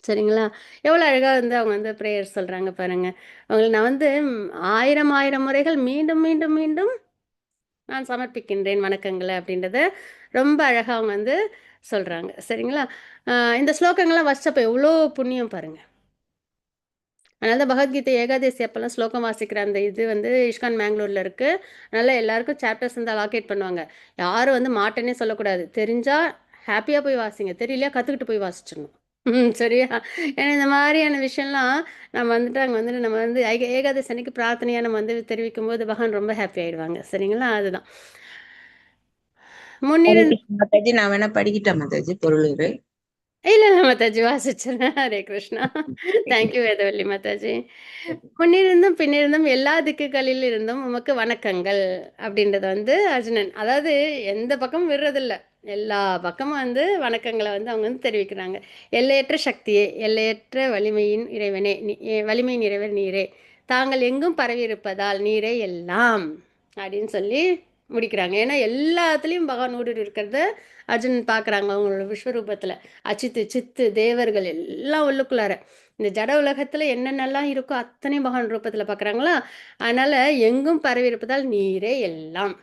சரிங்களா? எவ்வளோ அழகாக வந்து அவங்க வந்து ப்ரேயர்ஸ் சொல்கிறாங்க பாருங்க. அவங்களை நான் வந்து ஆயிரம் முறைகள் மீண்டும் மீண்டும் மீண்டும் நான் சமர்ப்பிக்கின்றேன் வணக்கங்களை அப்படின்றத ரொம்ப அழகாக அவங்க வந்து சொல்கிறாங்க. சரிங்களா? இந்த ஸ்லோகங்கள்லாம் வச்சப்போ எவ்வளோ புண்ணியம் பாருங்க. அதனால தான் பகவத்கீதை ஏகாதசி அப்போல்லாம் ஸ்லோகம் வாசிக்கிற அந்த இது வந்து இஷ்கான் மேங்களூரில் இருக்குது. அதனால் எல்லாருக்கும் சாப்டர்ஸ் வந்து அலாகேட் பண்ணுவாங்க. யாரும் வந்து மாட்டேன்னே சொல்லக்கூடாது. தெரிஞ்சால் ஹாப்பியாக போய் வாசிங்க, தெரியலையா கற்றுக்கிட்டு போய் வாசிச்சிடணும். சரியா? ஏன்னா இந்த மாதிரியான விஷயம்லாம் நம்ம வந்துட்டு அங்கே வந்துட்டு நம்ம வந்து ஏகாதசி அன்னைக்கு பிரார்த்தனையாக நம்ம வந்து தெரிவிக்கும் போது பகவான் ரொம்ப ஹாப்பி ஆயிடுவாங்க. சரிங்களா? அதுதான் முன்னிருந்து. மாதாஜி நான் வேணா படிக்கிட்டேன் மாதாஜி பொருள். இல்லை மாதாஜி வாசிச்சிருந்தேன். ஹரே கிருஷ்ணா. தேங்க்யூ வேதவல்லி மாதாஜி. முன்னிருந்தும் பின்னிருந்தும் எல்லா திக்குகளில் இருந்தும் உமக்கு வணக்கங்கள் அப்படின்றத வந்து அர்ஜுனன், அதாவது எந்த பக்கமும் விடுறதில்ல, எல்லா பக்கமும் வந்து வணக்கங்களை வந்து அவங்க வந்து தெரிவிக்கிறாங்க. எல்லையற்ற சக்தியே, எல்லையற்ற வலிமையின் இறைவனே, வலிமையின் இறைவன் நீரே, தாங்கள் எங்கும் பரவி இருப்பதால் நீரே எல்லாம் அப்படின்னு சொல்லி முடிக்கிறாங்க. ஏன்னா எல்லாத்துலேயும் பகவான் ஊடுருவி இருக்கிறத அர்ஜுனன் பார்க்குறாங்க அவங்களோட விஸ்வரூபத்தில். அச்சித்து சித்து தேவர்கள் எல்லாம் உள்ளுக்குள்ளார இந்த ஜட உலகத்தில் என்னென்னலாம் இருக்கோ அத்தனை பகவான் ரூபத்தில் பார்க்குறாங்களா. அதனால் எங்கும் பரவி இருப்பதால் நீரே எல்லாம்.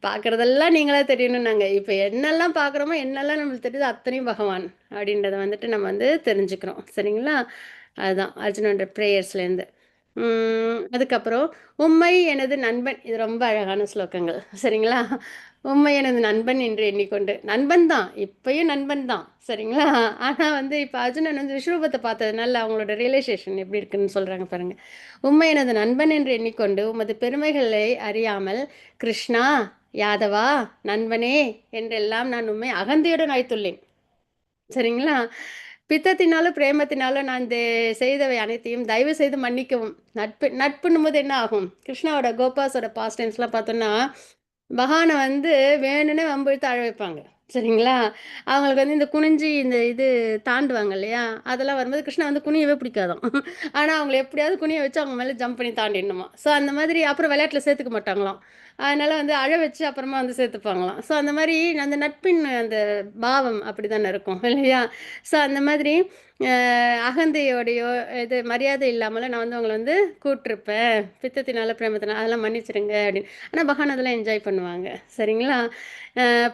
பார்க்குறதெல்லாம் நீங்களா தெரியணும். நாங்கள் இப்போ என்னெல்லாம் பார்க்குறோமோ என்னெல்லாம் நம்மளுக்கு தெரியுது அத்தனையும் பகவான் அப்படின்றத வந்துட்டு நம்ம வந்து தெரிஞ்சுக்கிறோம். சரிங்களா? அதுதான் அர்ஜுனோட ப்ரேயர்ஸ்லேருந்து. அதுக்கப்புறம் உம்மை எனது நண்பன், இது ரொம்ப அழகான ஸ்லோகங்கள். சரிங்களா? உம்மை எனது நண்பன் என்று எண்ணிக்கொண்டு, நண்பன் தான் இப்பயும் நண்பன் தான். சரிங்களா? ஆனால் வந்து இப்போ அர்ஜுனன் வந்து விஸ்வரூபத்தை பார்த்ததுனால அவங்களோட ரியலைசேஷன் எப்படி இருக்குன்னு சொல்கிறாங்க பாருங்க. உம்மை எனது நண்பன் என்று எண்ணிக்கொண்டு உமது பெருமைகளை அறியாமல் கிருஷ்ணா, யாதவா, நண்பனே என்றெல்லாம் நான் உண்மை அகந்தையுடன் அழைத்துள்ளேன். சரிங்களா? பித்தத்தினாலும் பிரேமத்தினாலும் நான் செய்தவை அனைத்தையும் தயவு செய்து மன்னிக்கவும். நட்புன்னும் போது என்ன ஆகும்? கிருஷ்ணாவோட கோபாஸோட பாஸ்ட் டைம்ஸ்லாம் பார்த்தோன்னா பகவானை வந்து வேணும்னே வம்பிழுத்து அழ வைப்பாங்க. சரிங்களா? அவங்களுக்கு வந்து இந்த குனிஞ்சு இந்த இது தாண்டுவாங்க இல்லையா? அதெல்லாம் வரும்போது கிருஷ்ணா வந்து குனியவே பிடிக்காதாம். ஆனால் அவங்கள எப்படியாவது குனிய வச்சு அவங்க மேலே ஜம்ப் பண்ணி தாண்டிடணுமா. ஸோ அந்த மாதிரி அப்புறம் விளையாட்டில் சேர்த்துக்க மாட்டாங்களாம். அதனால் வந்து அழ வச்சு அப்புறமா வந்து சேர்த்துப்பாங்களாம். ஸோ அந்த மாதிரி அந்த நட்பின் அந்த பாவம் அப்படி தானே இருக்கும் இல்லையா? ஸோ அந்த மாதிரி அகந்தையோடையோ இது மரியாதை இல்லாமலும் நான் வந்து அவங்கள வந்து கூப்பிட்ருப்பேன். பித்தத்தினால பிரேமத்தினால அதெல்லாம் மன்னிச்சிடுங்க அப்படின்னு. ஆனால் பகவான் அதெல்லாம் என்ஜாய் பண்ணுவாங்க. சரிங்களா?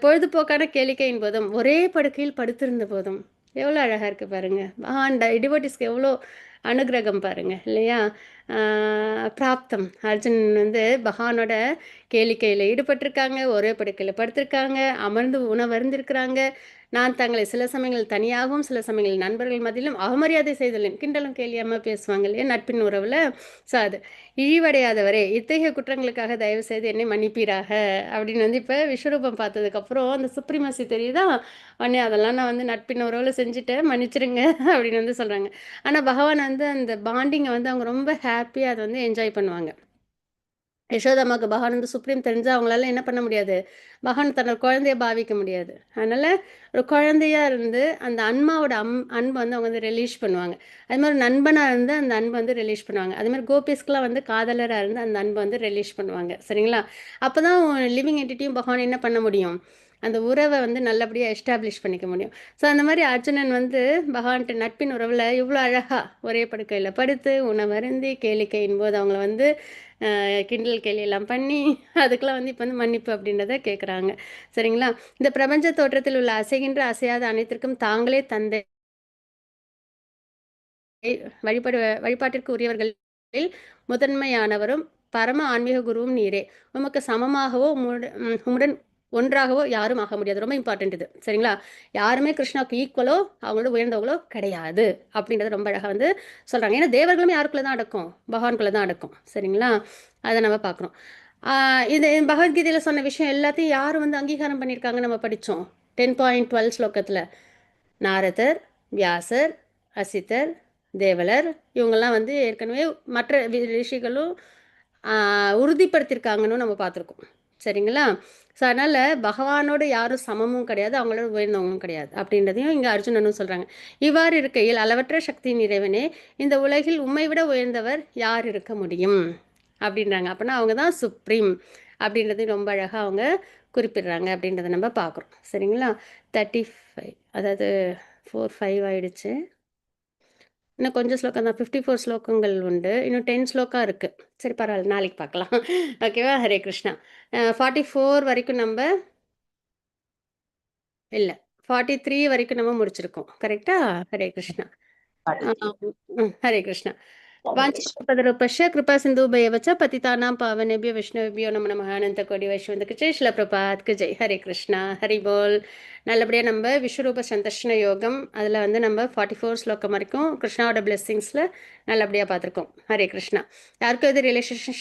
பொழுதுபோக்கான கேளிக்கையின் போதும் ஒரே படுக்கையில் படுத்திருந்த போதும் எவ்வளோ அழகாக இருக்குது பாருங்கள். பகவான் டிவோட்டிஸ்க்கு எவ்வளோ அனுகிரகம் பாருங்கள் இல்லையா? பிராப்தம் அர்ஜுன் வந்து பகவானோட கேளிக்கையில் ஈடுபட்டிருக்காங்க, ஒரே படுக்கையில் படுத்திருக்காங்க, அமர்ந்து உணவருந்திருக்கிறாங்க. நான் தங்களை சில சமயங்கள் தனியாகவும் சில சமயங்கள் நண்பர்கள் மத்தியிலும் அவமரியாதை செய்துள்ளேன். கிண்டலும் கேலியாமல் பேசுவாங்க இல்லையா நட்பின் உறவில். ஸோ அது இழிவடையாதவரே இத்தகைய குற்றங்களுக்காக தயவு செய்து என்னை மன்னிப்பீராக அப்படின்னு வந்து இப்போ விஸ்வரூபம் பார்த்ததுக்கப்புறம் அந்த சுப்ரீமசி தெரியுதா, உடனே அதெல்லாம் நான் வந்து நட்பின் உறவில் செஞ்சுட்டேன், மன்னிச்சிருங்க அப்படின்னு வந்து சொல்கிறாங்க. ஆனால் பகவான் வந்து அந்த பாண்டிங்கை வந்து அவங்க ரொம்ப ஹாப்பியாக அதை வந்து என்ஜாய் பண்ணுவாங்க. யசோதாம்மாவுக்கு பகவான் வந்து சுப்ரீம் தெரிஞ்சால் அவங்களால என்ன பண்ண முடியாது, பகவான் தன்னோட குழந்தைய பாவிக்க முடியாது. அதனால் ஒரு குழந்தையாக இருந்து அந்த அன்மாவோட அன்பை வந்து அவங்க வந்து ரிலீஸ் பண்ணுவாங்க. அது மாதிரி நண்பனாக இருந்து அந்த அன்பை வந்து ரிலீஸ் பண்ணுவாங்க. அது மாதிரி கோபிஸ்க்கெலாம் வந்து காதலராக இருந்து அந்த அன்பை வந்து ரிலீஸ் பண்ணுவாங்க. சரிங்களா? அப்போ தான் லிவிங் என்டிட்டியும் பகவான் என்ன பண்ண முடியும், அந்த உறவை வந்து நல்லபடியாக எஸ்டாப்ளிஷ் பண்ணிக்க முடியும். ஸோ அந்த மாதிரி அர்ஜுனன் வந்து பகவான்கிட்ட நட்பின் உறவில் இவ்வளோ அழகாக ஒரே படுக்கையில் படுத்து உணவருந்தி கேளிக்கையின் போது அவங்கள வந்து கிண்டல் கேலி எல்லாம் பண்ணி அதுக்கெல்லாம் வந்து இப்போ வந்து மன்னிப்பு அப்படின்றத கேட்குறாங்க. சரிங்களா? இந்த பிரபஞ்ச தோற்றத்தில் உள்ள அசைகின்ற அசையாத அனைத்திற்கும் தாங்களே தந்தை, வழிபாட்டிற்கு உரியவர்களில் முதன்மையானவரும் பரம ஆன்மீக குருவும் நீரே. உமக்கு சமமாகவோ உம்முடன் ஒன்றாகவோ யாரும் ஆக முடியாது. ரொம்ப இம்பார்ட்டன்ட் இது. சரிங்களா? யாருமே கிருஷ்ணாவுக்கு ஈக்குவலோ அவங்களோட உயர்ந்தவங்களோ கிடையாது அப்படின்றது ரொம்ப அழகாக வந்து சொல்கிறாங்க. ஏன்னா தேவர்களுமே யாருக்குள்ளே தான் அடக்கும், பகவானுக்குள்ளே தான் அடக்கும். சரிங்களா? அதை நம்ம பார்க்குறோம். இது பகவத்கீதையில் சொன்ன விஷயம் எல்லாத்தையும் யார் வந்து அங்கீகாரம் பண்ணியிருக்காங்க நம்ம படித்தோம். 10.12 ஸ்லோகத்தில் நாரதர், வியாசர், அசித்தர், தேவலர் இவங்கெல்லாம் வந்து ஏற்கனவே மற்ற ரிஷிகளும் உறுதிப்படுத்தியிருக்காங்கன்னு நம்ம பார்த்துருக்கோம். சரிங்களா? ஸோ அதனால் பகவானோட யாரும் சமமும் கிடையாது, அவங்களோட உயர்ந்தவங்களும் கிடையாது அப்படின்றதையும் இங்கே அர்ஜுனனும் சொல்கிறாங்க. இவ்வாறு இருக்கையில் அளவற்ற சக்தி நிறைவனே, இந்த உலகில் உம்மை விட உயர்ந்தவர் யார் இருக்க முடியும் அப்படின்றாங்க. அப்படின்னா அவங்க தான் சுப்ரீம் அப்படின்றதையும் ரொம்ப அழகாக அவங்க குறிப்பிடுறாங்க அப்படின்றத நம்ம பார்க்குறோம். சரிங்களா? 35 அதாவது 4-5 ஆயிடுச்சு. இன்னும் கொஞ்சம் ஸ்லோகம் தான். 54 ஸ்லோகங்கள் உண்டு. இன்னும் 10 ஸ்லோகா இருக்கு. சரி பரவாயில்ல, நாளைக்கு பார்க்கலாம். ஓகேவா? ஹரே கிருஷ்ணா. 44 வரைக்கும் நம்ம இல்ல 43 வரைக்கும் நம்ம முடிச்சிருக்கோம். கரெக்டா? ஹரே கிருஷ்ணா. ஹரே கிருஷ்ணா. वाञ्छितपदरूपस्य कृपा सिन्धुभ्येव च पतितानां पावनेभ्यो वैष्णवेभ्यो नमो नमः. अनन्तकोटि वैष्णवन्दे शिला प्रभात जय ஹரே கிருஷ்ணா. ஹரி போல். நல்லபடியாக நம்ம விஸ்வரூப சந்தர்ஷன யோகம் அதில் வந்து நம்ம 44 ஸ்லோகம் வரைக்கும் கிருஷ்ணாவோட பிளெஸ்ஸிங்ஸில் நல்லபடியாக பார்த்துருக்கோம். ஹரே கிருஷ்ணா. யாருக்கும் எது ரிலேஷன்ஷிப்